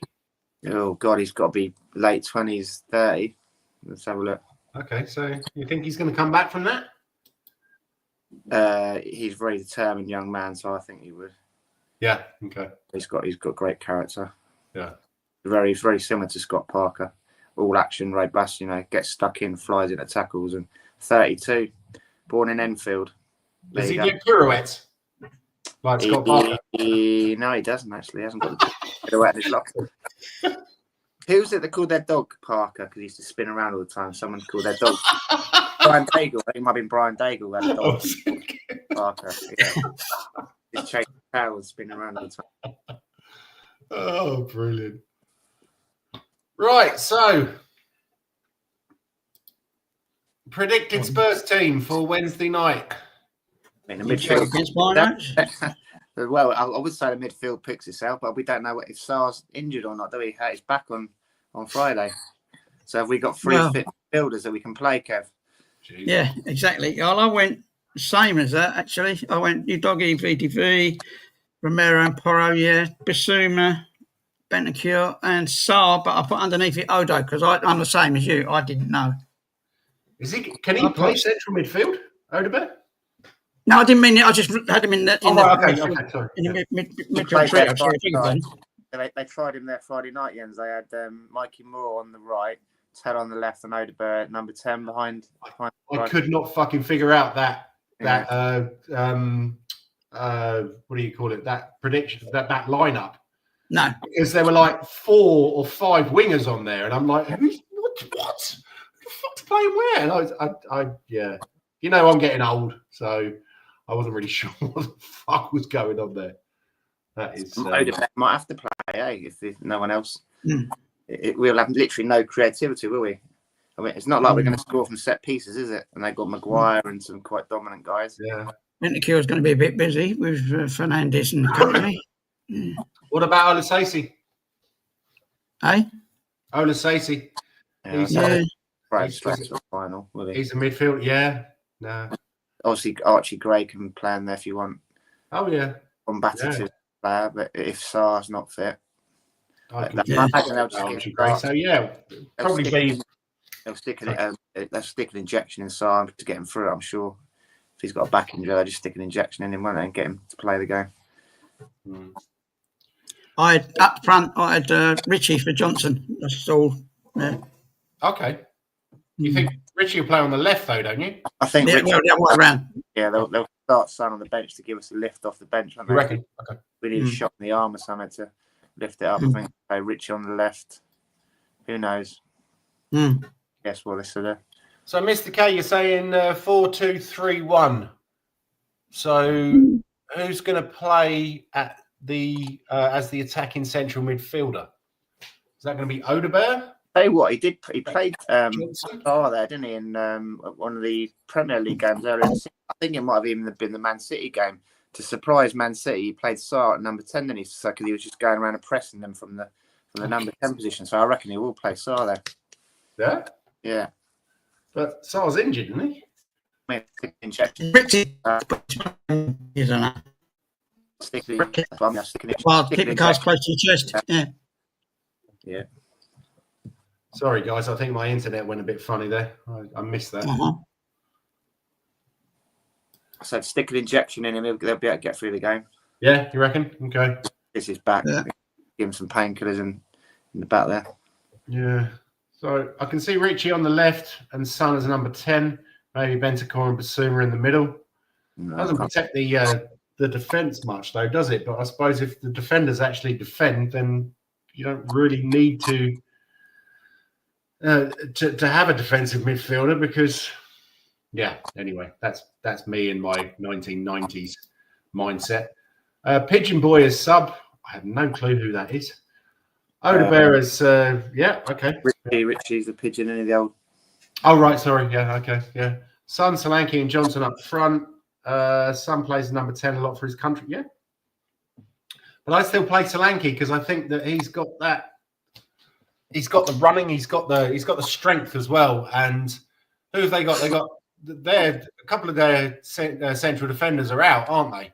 Oh, God, he's got to be late 20s, 30. Let's have a look. Okay, so you think he's going to come back from that? He's a very determined young man, so I think he would. Yeah, okay. He's got great character. Yeah. Very similar to Scott Parker. All action, robust, you know, gets stuck in, flies into tackles, and 32. Born in Enfield. Does he do pirouettes? Like Scott Parker? No, he doesn't actually. He hasn't got the pirouette in his locker. Who's it that called their dog Parker? Because he used to spin around all the time. Someone called their dog Brian Daigle. I think it might have been Brian Daigle who had a dog Parker. Yeah. He's chasing tail and spinning around all the time. Oh, brilliant. Right, so predicted Spurs team for Wednesday night. In the midfield. Well, I would say the midfield picks itself, but we don't know if Sarr's injured or not, do we? He's back on Friday. So have we got three fit midfielders that we can play, Kev? Jeez. Yeah, exactly. Well, I went same as that, actually. I went Udogie, VDV, Romero and Porro, Bissouma, Bentancur and Sarr, but I put underneath it Odo because I'm the same as you. I didn't know. Can he play central midfield, Odobert? No, I didn't mean it. I just had him in the midfield. They tried him there Friday night, Jens. They had Mikey Moore on the right, Ted on the left, and Odobert number 10 behind. I could not fucking figure out that what do you call it? That prediction, that lineup. No, because there were like 4 or 5 wingers on there, and I'm like, what? Who the fuck's playing where? And you know, I'm getting old, so I wasn't really sure what the fuck was going on there. That is might have to play, if no one else. We'll have literally no creativity, will we? I mean, it's not like we're going to score from set pieces, is it? And they got Maguire and some quite dominant guys. Yeah. Bentancur is going to be a bit busy with Fernandes and company. What about Olasasi? Eh? Olasasi. He's final. He's a midfield. Yeah. No. Obviously, Archie Gray can play in there if you want. Oh yeah. Combative player, but if Sarr's not fit, I imagine they'll just get Gray. So yeah, probably they'll stick an injection in Sarr to get him through. I'm sure. if he's got a back injury, they just stick an injection in him, won't they, and get him to play the game. I had up front. I had Richie for Johnson. That's all. Yeah. Okay. You think Richie will play on the left though, don't you? I think. Yeah, Richie, well, the other way around. yeah, they'll start Son on the bench to give us a lift off the bench. Won't You they? reckon? Okay. We need a shot in the arm or something to lift it up. I think play Richie on the left. Who knows? Guess what this will do. So, Mr. K, you're saying 4-2-3-1. So, who's going to play at the as the attacking central midfielder? Is that going to be Odegaard? Tell you what, he played there, didn't he, in one of the Premier League games earlier. I think it might have even been the Man City game. To surprise Man City, he played Sarr at number 10, didn't he? So he was just going around and pressing them from the number 10 position. So I reckon he will play Sarr there. Yeah? Yeah. But Sarr's injured, isn't he? Richie, you don't know. Well, keep the cards close to your chest. Yeah. Yeah. Sorry, guys. I think my internet went a bit funny there. I missed that. I said stick an injection in him. They'll be able to get through the game. Yeah, you reckon? Okay. This is back. Yeah. Give him some painkillers in the back there. Yeah. So I can see Richie on the left and Son as number 10. Maybe Bentancur and Basuma in the middle. Doesn't protect the defence much, though, does it? But I suppose if the defenders actually defend, then you don't really need to have a defensive midfielder because, yeah. Anyway, that's me in my 1990s mindset. Pigeon Boy is sub. I have no clue who that is. Odegaard is okay. Richie's the pigeon in the old. Oh right, sorry. Yeah, okay, yeah. Son, Solanke, and Johnson up front. Son plays number 10 a lot for his country. Yeah, but I still play Solanke because I think that he's got that. He's got the running. He's got the strength as well. And who have they got? They got a couple of their central defenders are out, aren't they?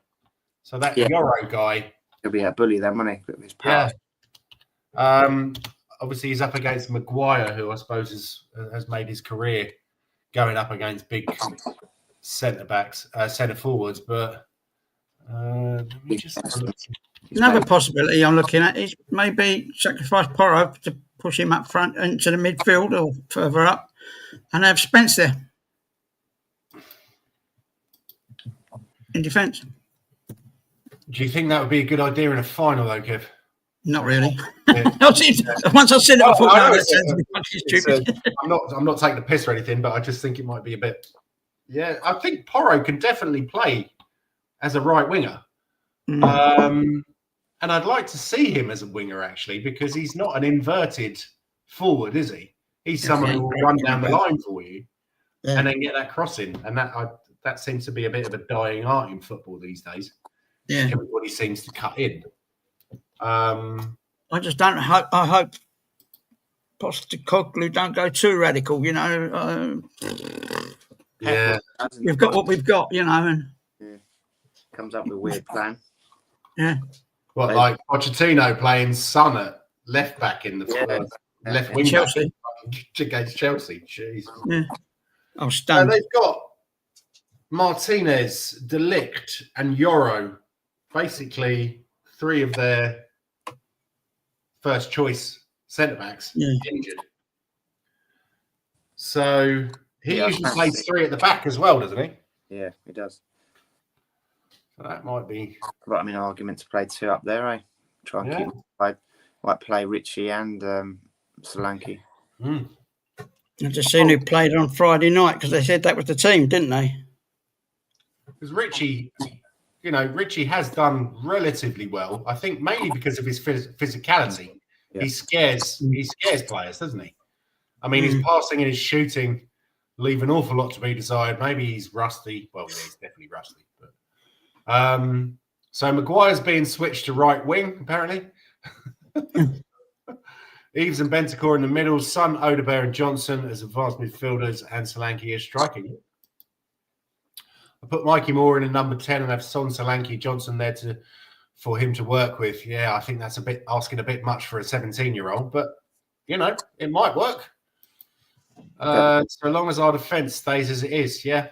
So that Euro guy. He'll be a bully then, won't he? With his power. Yeah. Obviously, he's up against Maguire, who I suppose has made his career going up against big centre forwards. But let me just have a look. Another possibility I'm looking at is maybe sacrifice Porro to push him up front into the midfield or further up and have Spence there in defence. Do you think that would be a good idea in a final, though, Kev? Not really. Yeah. Once I said it, I thought that sounds a bit fucking stupid. I'm not taking the piss or anything, but I just think it might be a bit. Yeah, I think Porro can definitely play as a right winger. And I'd like to see him as a winger, actually, because he's not an inverted forward, is he? He's someone who will run down the line for you and then get that crossing. And that seems to be a bit of a dying art in football these days. Yeah. Everybody seems to cut in. I just don't hope. I hope Postecoglou don't go too radical. You know. Yeah. We've got what we've got. You know, and comes up with a weird plan. Yeah. What, like Pochettino playing Son at left back in the left wing Chelsea against Chelsea? Jeez. Yeah. I'm stunned. They've got Martinez, De Ligt, and Euro. Basically, 3 of their first choice centre backs injured. So he usually plays 3 at the back as well, doesn't he? Yeah, he does. So that might be. But I mean, argument to play 2 up there, eh? Try and keep. Might play Richie and Solanke. I've just seen who played on Friday night because they said that was the team, didn't they? Because Richie has done relatively well. I think mainly because of his physicality. Yeah. He scares players, doesn't he? I mean, his passing and his shooting leave an awful lot to be desired. Maybe he's rusty. Well, he's definitely rusty. But so Maguire's being switched to right wing, apparently. Eves and Bentancur in the middle, Son, Odegaard, and Johnson as advanced midfielders, and Solanke is striking. I put Mikey Moore in at number 10 and have Son, Solanke, Johnson there for him to work with. Yeah, I think that's asking a bit much for a 17-year-old, but it might work. So long as our defence stays as it is, yeah.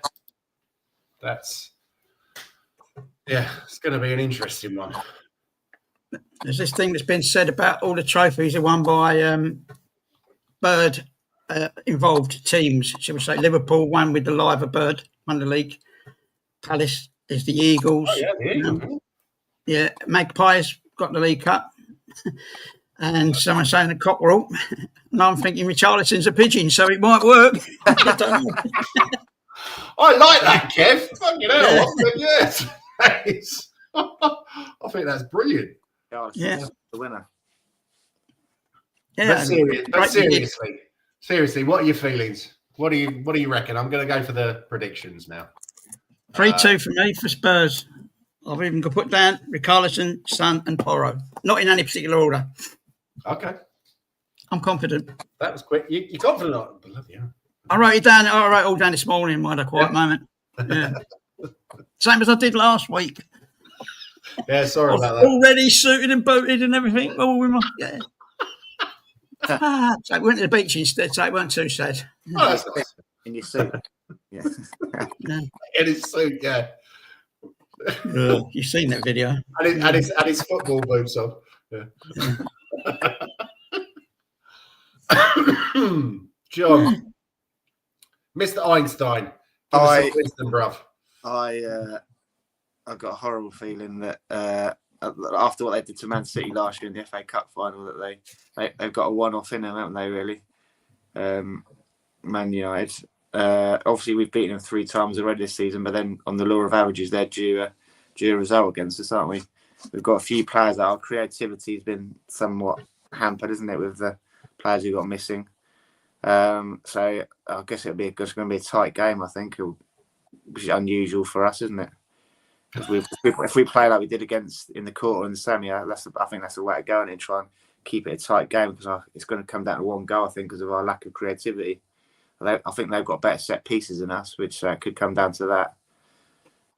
That's it's going to be an interesting one. There's this thing that's been said about all the trophies are won by bird involved teams. Shall we say Liverpool won with the liver bird, won the league. Palace is the Eagles. Oh, yeah, the Eagles. Yeah, Magpies got the League Cup. And someone's saying the cockerel. And I'm thinking Richarlison's a pigeon, so it might work. I don't know. I like that, Kev. Fucking hell. Yes. I think that's brilliant. Yeah, the winner. Yeah, But seriously, what are your feelings? What do you reckon? I'm going to go for the predictions now. 3-2 for me for Spurs. I've even got put down Richarlison, Son, and Porro. Not in any particular order. Okay. I'm confident. That was quick. You're confident? Bloody hell. I wrote it down. I wrote it all down this morning. I had a quiet moment. Yeah. Same as I did last week. Yeah, sorry about that. Already suited and booted and everything. Oh, we must. Yeah. So we went to the beach instead, so it weren't too sad. Oh, that's nice. In your suit. Yeah. Yeah. In his suit, yeah. You've seen that video. And his football boots on. Yeah. John, Mr. Einstein, give us some wisdom, bruv. I've got a horrible feeling that after what they did to Man City last year in the FA Cup final, that they've got a one-off in them, haven't they? Really, Man United. Obviously, we've beaten them 3 times already this season, but then on the law of averages, they're due a result against us, aren't we? We've got a few players that our creativity has been somewhat hampered, isn't it, with the players who got missing. So I guess it's going to be a tight game, I think, which is unusual for us, isn't it? If we play like we did in the quarter and the semi, I think that's the way to go and try and keep it a tight game, because it's going to come down to one goal, I think, because of our lack of creativity. I think they've got better set pieces than us, which could come down to that.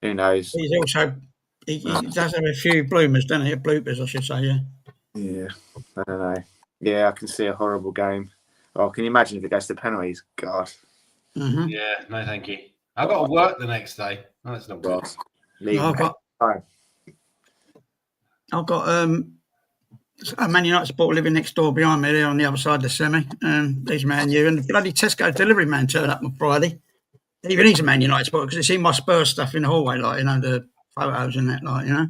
Who knows? He does have a few bloomers, doesn't he? Bloopers, I should say, yeah. Yeah, I don't know. Yeah, I can see a horrible game. Oh, can you imagine if it goes to penalties? God. Mm-hmm. Yeah, no, thank you. I've got to work the next day. No, that's not good. I've got a Man United supporter living next door behind me there on the other side of the semi. He's Man U, and the bloody Tesco delivery man turned up on Friday. Even he's a Man United supporter because he's seen my Spurs stuff in the hallway, like, you know, the photos and that, like, you know.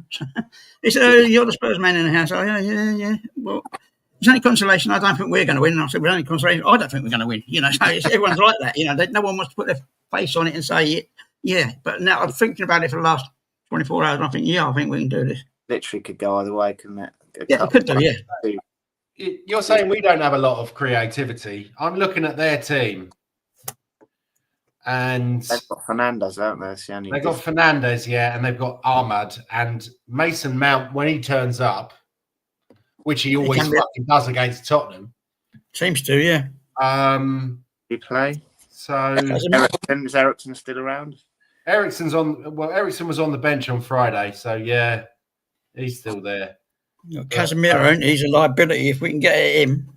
He said, "You're the Spurs man in the house." Oh, yeah. Well, there's any consolation. I don't think we're going to win. And I said, "There's any consolation. I don't think we're going to win." You know, so everyone's like that. You know, no one wants to put their face on it and say, "Yeah." But now I'm thinking about it for the last 24 hours, and I think, I think we can do this. Literally could go either way, couldn't it? Yeah, it could do, yeah. You're saying we don't have a lot of creativity. I'm looking at their team. And they've got Fernandes, haven't they? They've got Fernandes, yeah, and they've got Ahmad and Mason Mount when he turns up, which he always fucking does against Tottenham. Seems to, yeah. You play. So is Ericsson still around? Ericsson was on the bench on Friday, so yeah, he's still there. Casemiro, he's a liability if we can get at him.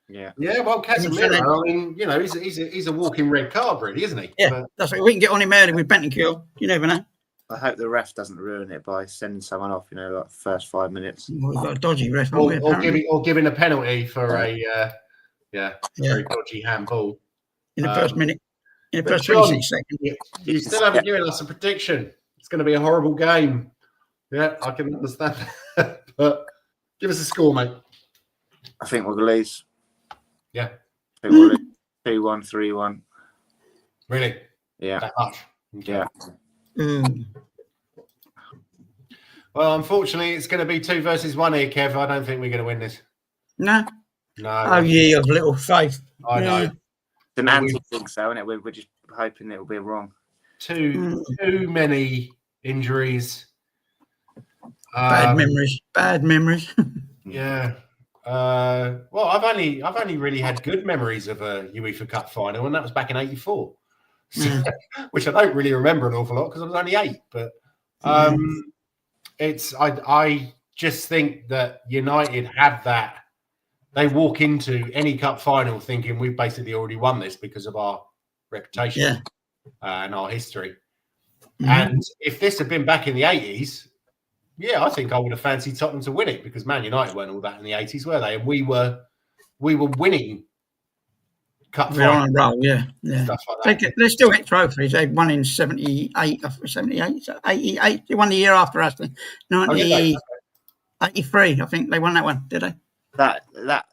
Yeah. Yeah, well, Casemiro, I mean, you know, he's a walking red card, really, isn't he? Yeah, that's right. We can get on him early with Bentancur. You never know. I hope the ref doesn't ruin it by sending someone off, you know, like first 5 minutes. Well, we've got a dodgy ref, or giving a penalty for a very dodgy handball. In the first minute. In the first 26 seconds. You still haven't given us a prediction. It's going to be a horrible game. Yeah, I can understand that. But give us a score, mate. I think we'll lose. Yeah. I think we'll lose 2-1, 3-1. Really? Yeah. That much? Okay. Yeah. Well, unfortunately, it's going to be 2 versus 1 here, Kev. I don't think we're going to win this. No. No. Oh, ye of little faith. I know. It's an anti-jinx, though, isn't it? We're just hoping it'll be wrong. Too many injuries. Bad memories. Yeah. Well, I've only really had good memories of a UEFA Cup final, and that was back in '84, which I don't really remember an awful lot because I was only 8. But I just think that United have that. They walk into any cup final thinking we've basically already won this because of our reputation and our history. And if this had been back in the 80s, yeah, I think I would have fancied Tottenham to win it, because Man United weren't all that in the 80s, were they? And we were winning cup We're on finals, a roll, yeah. stuff like that. They still get trophies. They won in 78, 78, 88. They won the year after us. 83, I think they won that one, did they?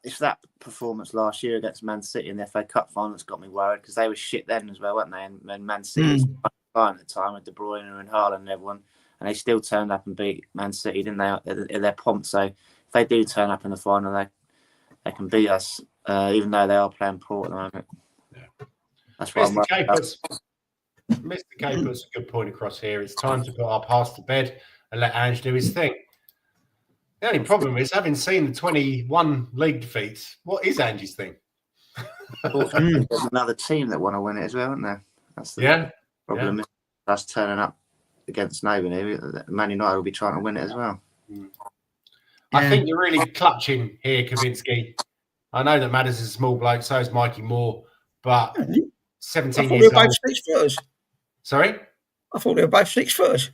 It's that performance last year against Man City in the FA Cup final that's got me worried, because they were shit then as well, weren't they? And Man City was fine at the time with De Bruyne and Haaland and everyone, and they still turned up and beat Man City, didn't they? In their pomp. So if they do turn up in the final, they can beat us, even though they are playing poor at the moment. Yeah. That's what Mr. K puts a good point across here. It's time to put our past to bed and let Ange do his thing. The only problem is, having seen the 21 league defeats, what is Ange's thing? There's another team that want to win it as well, isn't there? That's the problem. Is us turning up against nobody. Man United will be trying to win it as well. I think you're really clutching here, Kavinsky. I know that Madders is a small bloke, so is Mikey Moore, but 17 years old. 6 footers. Sorry? I thought they were both 6 footers.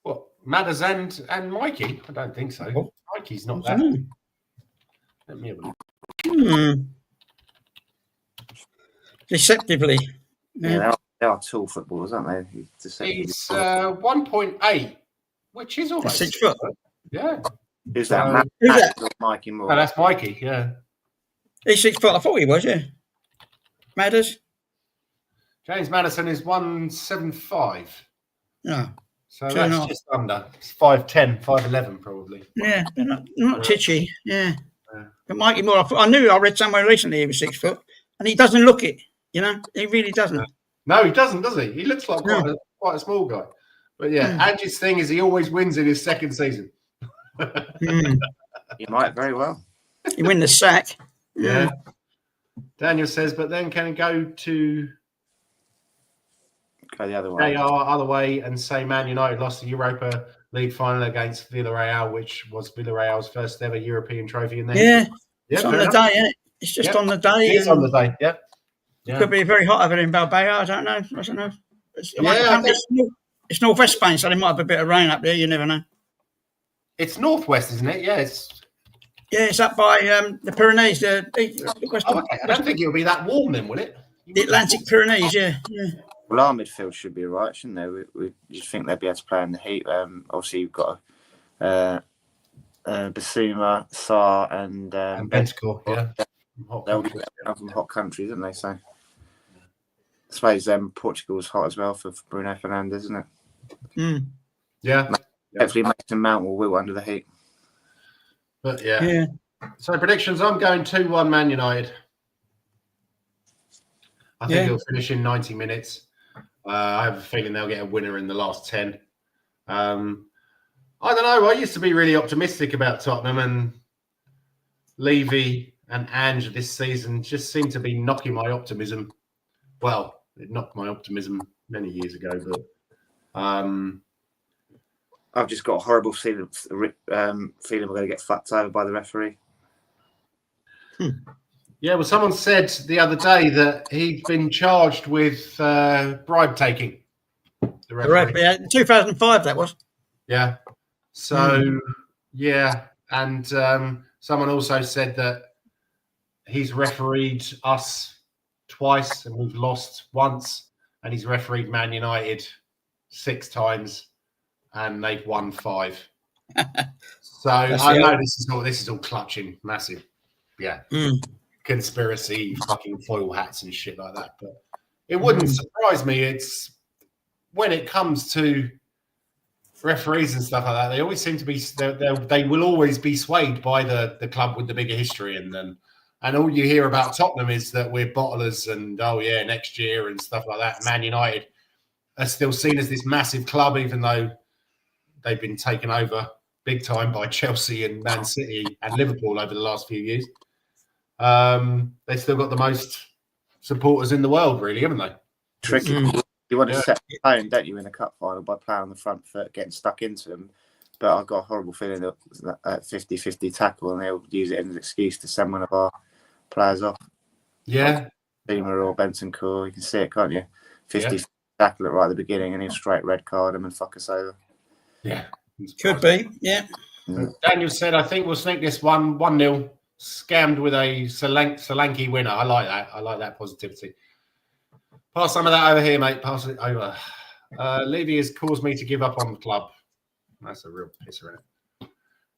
What, Madders and Mikey? I don't think so. Oh. Mikey's not that. Let me have a look. Deceptively. Yeah, they are tall footballers, aren't they? He's 1.8, which is almost 6 foot. Yeah. Who's that? Who's that? Mikey Moore. Oh, that's Mikey, yeah. He's 6 foot. I thought he was, yeah. Madders? James Maddison is 175. No. So that's just under. It's 5'10", 5'11", probably. Yeah, they're not titchy. Yeah. But Mikey Moore, I read somewhere recently he was 6 foot, and he doesn't look it. You know, he really doesn't. No, he doesn't, does he? He looks like quite a small guy. But yeah, Ange's thing is he always wins in his second season. He might very well. He win the sack. Yeah. Daniel says, but then can it go the other way? They are other way and say Man United lost the Europa League final against Villarreal, which was Villarreal's first ever European trophy in there. Yeah. It's on the day, isn't it? It's just on the day. It's on the day, yeah. Could be very hot over in Bilbao. I don't know. It's northwest Spain, so they might have a bit of rain up there. You never know. It's northwest, isn't it? Yeah, it's up by the Pyrenees. The west, okay. I don't think it'll be that warm then, will it? The Atlantic Pyrenees, yeah. Well, our midfield should be all right, shouldn't they? We just think they'll be able to play in the heat. Obviously, you've got Basuma, Sarr, and Bentancur, yeah. They'll be from hot countries, aren't they? So I suppose Portugal's hot as well for Bruno Fernandes, isn't it? Yeah. Hopefully, Mason Mount will wilt under the heat. But yeah. So predictions: I'm going 2-1 Man United. I think he'll finish in 90 minutes. I have a feeling they'll get a winner in the last 10. I don't know. I used to be really optimistic about Tottenham, and Levy and Ange this season just seem to be knocking my optimism. Well, it knocked my optimism many years ago, but I've just got a horrible feeling we're going to get fucked over by the referee. Yeah, well, someone said the other day that he'd been charged with bribe taking. The referee. Yeah, 2005 that was. Yeah. So, and someone also said that he's refereed us twice and we've lost once, and he's refereed Man United 6 times and they've won 5. So I know this is all clutching, massive, conspiracy, fucking foil hats and shit like that. But it wouldn't surprise me. It's when it comes to referees and stuff like that, they always seem to be they will always be swayed by the club with the bigger history, and all you hear about Tottenham is that we're bottlers and next year and stuff like that. Man United are still seen as this massive club, even though they've been taken over big time by Chelsea and Man City and Liverpool over the last few years. They've still got the most supporters in the world, really, haven't they? Tricky. You want to set the tone, don't you, in a cup final by playing on the front foot, getting stuck into them. But I've got a horrible feeling that 50-50 tackle, and they'll use it as an excuse to send one of our players off. Yeah. Beamer or Bentancur, you can see it, can't you? 50 tackle tackle it right at the beginning, and he'll straight red card him and fuck us over. Yeah. Could be, yeah. Daniel said, I think we'll sneak this 1-0. Scammed with a Solanke winner. I like that. I like that positivity. Pass some of that over here, mate. Pass it over. Levy has caused me to give up on the club. That's a real pisser, isn't it?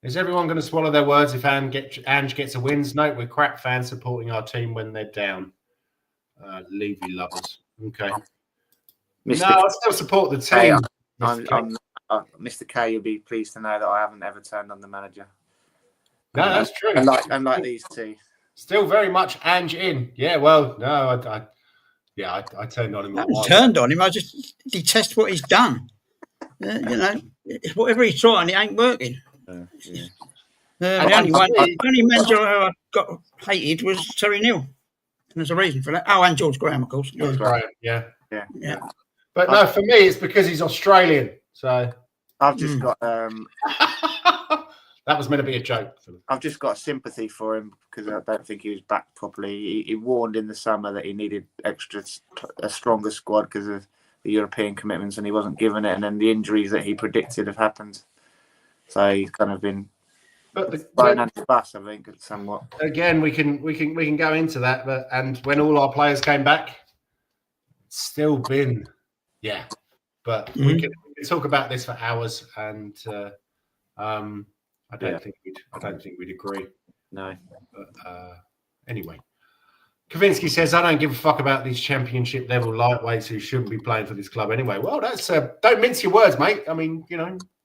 Is everyone going to swallow their words if Ange gets a wins? No, we're crap fans supporting our team when they're down. Levy lovers. Okay. Mr. No, I still support the team. Mr. K, you'll be pleased to know that I haven't ever turned on the manager. No, that's true. Unlike these two. Still very much Ange in. Yeah, well, no, I turned on him. I haven't turned on him. I just detest what he's done. You know, whatever he's trying, it ain't working. Yeah. The only manager who I got hated was Terry Neal. And there's a reason for that. Oh, and George Graham, of course. George Graham, yeah. But no, for me, it's because he's Australian. So I've just got that was meant to be a joke. I've just got sympathy for him because I don't think he was back properly. He warned in the summer that he needed a stronger squad because of the European commitments, and he wasn't given it. And then the injuries that he predicted have happened. So he's kind of been thrown under the bus, I think, somewhat. Again, we can go into that, and when all our players came back, it's still been But we can talk about this for hours, and I don't think we'd agree. No. But anyway, Kavinsky says, I don't give a fuck about these championship level lightweights who shouldn't be playing for this club anyway. Well, that's don't mince your words, mate. I mean,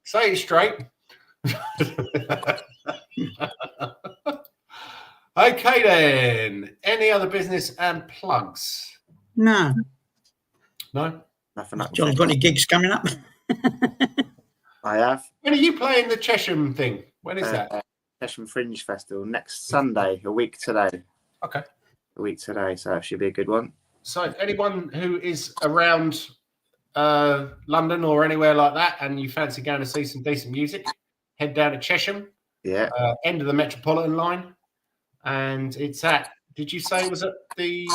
say it straight. Okay, then. Any other business and plugs? no. Nothing. John's got any gigs coming up? I have. When are you playing the Chesham thing? When is that? Chesham Fringe Festival next Sunday, a week today. Okay. A week today, so it should be a good one. So anyone who is around London or anywhere like that and you fancy going to see some decent music, head down to Chesham. Yeah. End of the Metropolitan line. And it's at, did you say it was at a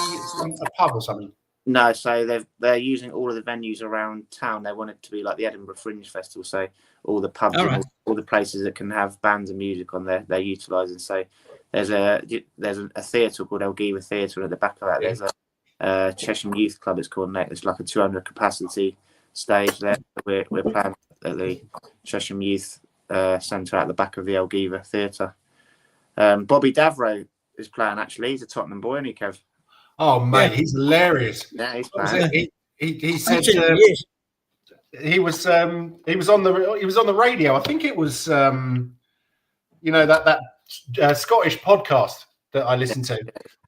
pub or something? No, so they're using all of the venues around town. They want it to be like the Edinburgh Fringe Festival. So all the pubs, and all the places that can have bands and music on there, they're utilising. So there's a theatre called Elgiva Theatre, and at the back of that there's a Chesham Youth Club. It's called. It's like a 200 capacity stage there. We're playing at the Chesham Youth Centre at the back of the Elgiva Theatre. Bobby Davro is playing. Actually, he's a Tottenham boy, isn't he, Kev? Oh mate, he's hilarious. Yeah, he's playing. He said he was on the radio. I think it was that Scottish podcast that I listened to.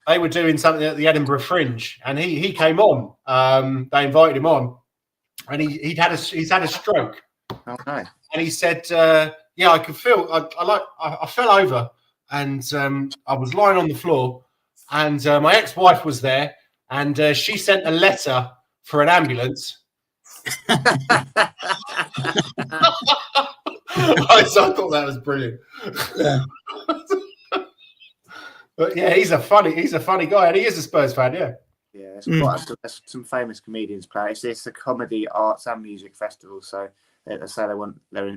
They were doing something at the Edinburgh Fringe, and he came on. They invited him on, and he's had a stroke. Oh no! And he said, I could feel. I fell over, and I was lying on the floor. And my ex-wife was there, and she sent a letter for an ambulance. So I thought that was brilliant. Yeah. But yeah, he's a funny guy, and he is a Spurs fan. Yeah. Yeah, it's some famous comedians play. It's a comedy, arts, and music festival. So they've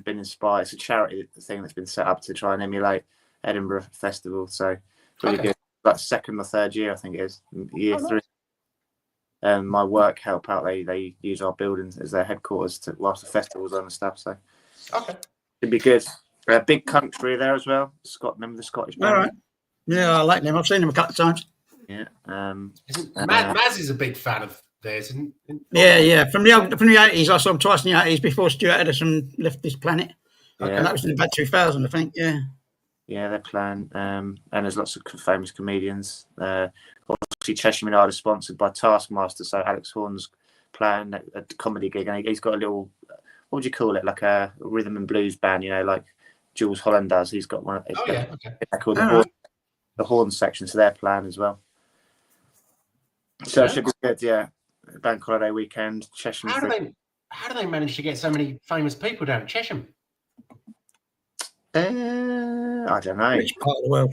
been inspired. It's a charity thing that's been set up to try and emulate Edinburgh Festival. So it's really good. Like second or third year, I think it is, year 3. And my work help out. They use our buildings as their headquarters whilst the festival's on and stuff. So it'd be good. A big country there as well. Remember the Scottish band? All right. Yeah, I like them. I've seen them a couple of times. Yeah. Maz is a big fan of theirs, isn't he? Yeah. From the 80s, I saw them twice in the 80s before Stuart Edison left this planet. Yeah. And that was in about 2000, I think. Yeah. Yeah, they're playing, and there's lots of famous comedians. Obviously, Chesham United is sponsored by Taskmaster, so Alex Horn's playing a comedy gig, and he's got a little, what would you call it, like a rhythm and blues band, like Jules Holland does. He's got one of they're called the Horn section, so they're playing as well. So it should be good, yeah. Bank holiday weekend, Chesham. How do they manage to get so many famous people down at Chesham? I don't know. Which part of the world?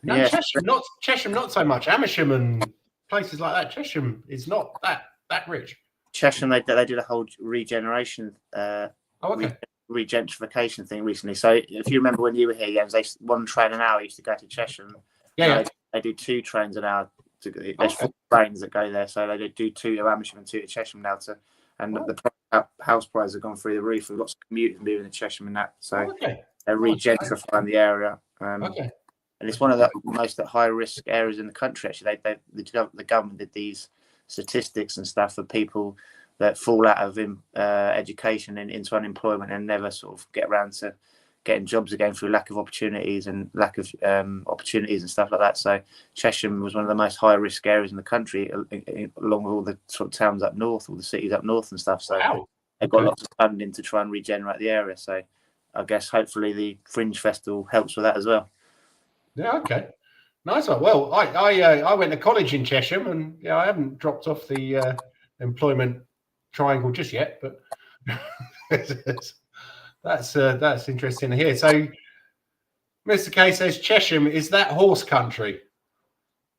No, yeah. Chesham, not so much. Amersham and places like that. Chesham is not that rich. Chesham, they did a whole regeneration, regentrification thing recently. So if you remember when you were here, Jens, one train an hour used to go to Chesham. Yeah. They do 2 trains an hour. There's 4 trains that go there, so they do 2 to Amersham and 2 to Chesham now. The house prices have gone through the roof. With lots of commuters moving to Chesham and that. So they're regentrifying the area. And it's one of the most high risk areas in the country. Actually, the government did these statistics and stuff for people that fall out of education and into unemployment and never sort of get around to getting jobs again through lack of opportunities and lack of opportunities and stuff like that. So Chesham was one of the most high risk areas in the country, along with all the sort of towns up north, all the cities up north and stuff. So they've got lots of funding to try and regenerate the area. So I guess hopefully the Fringe Festival helps with that as well. Yeah, okay. Nice one. Well, I went to college in Chesham, and I haven't dropped off the employment triangle just yet, but that's interesting to hear. So, Mr. K says Chesham, is that horse country?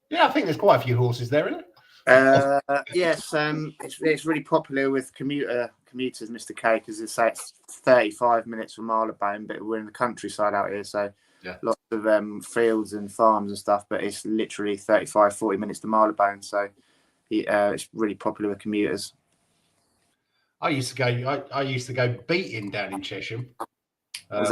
Yeah, I think there's quite a few horses there, isn't it? Yes, it's really popular with commuters, Mr. K, because it's 35 minutes from Marylebone, but we're in the countryside out here, so lots of fields and farms and stuff, but it's literally 35-40 minutes to Marylebone, so it's really popular with commuters. I used to go beating down in Chesham for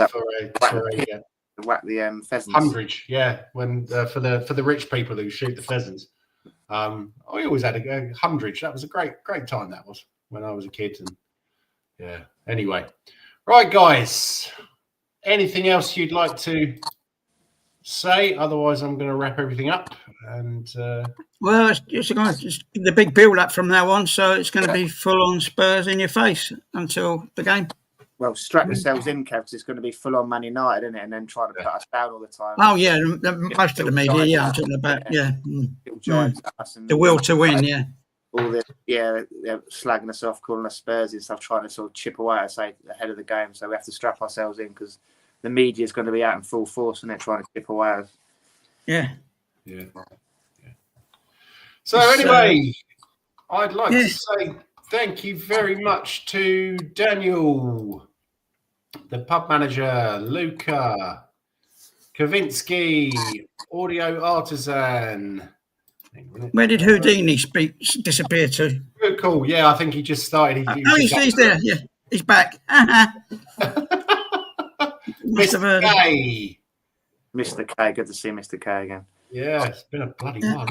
whack the pheasants. Hundredge, when for the rich people who shoot the pheasants. I always had a hundredge. That was a great time. That was when I was a kid, and Anyway, right, guys. Anything else you'd like to say? Otherwise, I'm going to wrap everything up. And well, it's the big build-up from now on, so it's going to be full-on Spurs in your face until the game. Well, strap yourselves in, Kev, because it's going to be full-on Man United, isn't it? And then trying to put us down all the time. Oh, yeah, most of the media, I'm talking about, the will to win, all this, slagging us off, calling us Spurs and stuff, trying to sort of chip away, I say, ahead of the game. So we have to strap ourselves in because the media is going to be out in full force and they're trying to chip away us. Yeah. So anyway, I'd like to say thank you very much to Daniel, the pub manager, Luca, Kavinsky, Audio Artisan. Where did Houdini disappear to? Good call. Yeah, I think he just started. He's there. Yeah, he's back. Mr. K. Mr. K. Good to see Mr. K again. Yeah, it's been a bloody while.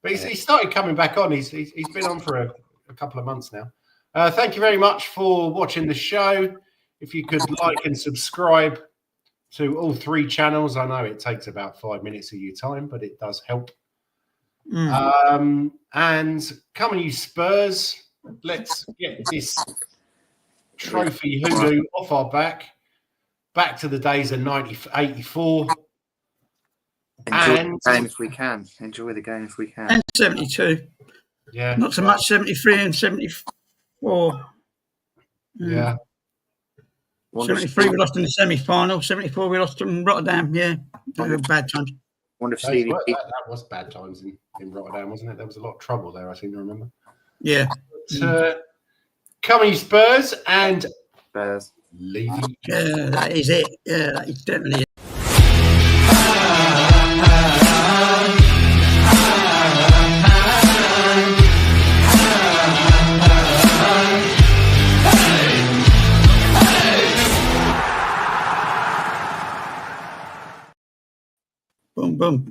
But he started coming back on. He's been on for a couple of months now. Thank you very much for watching the show. If you could like and subscribe to all 3 channels. I know it takes about 5 minutes of your time, but it does help. And come on, you Spurs. Let's get this trophy hoodoo off our back to the days of 84. Enjoy the game if we can. Enjoy the game if we can. And 72. Yeah. Not so much 73 and 74. Yeah. 73 we lost in the semi-final. 74 we lost in Rotterdam. Yeah. Bad times. That was bad times in Rotterdam, wasn't it? There was a lot of trouble there, I seem to remember. Yeah. But, come on, you Spurs, and Spurs. Levy. Yeah, that is it. Yeah, that is definitely it. Boom, boom.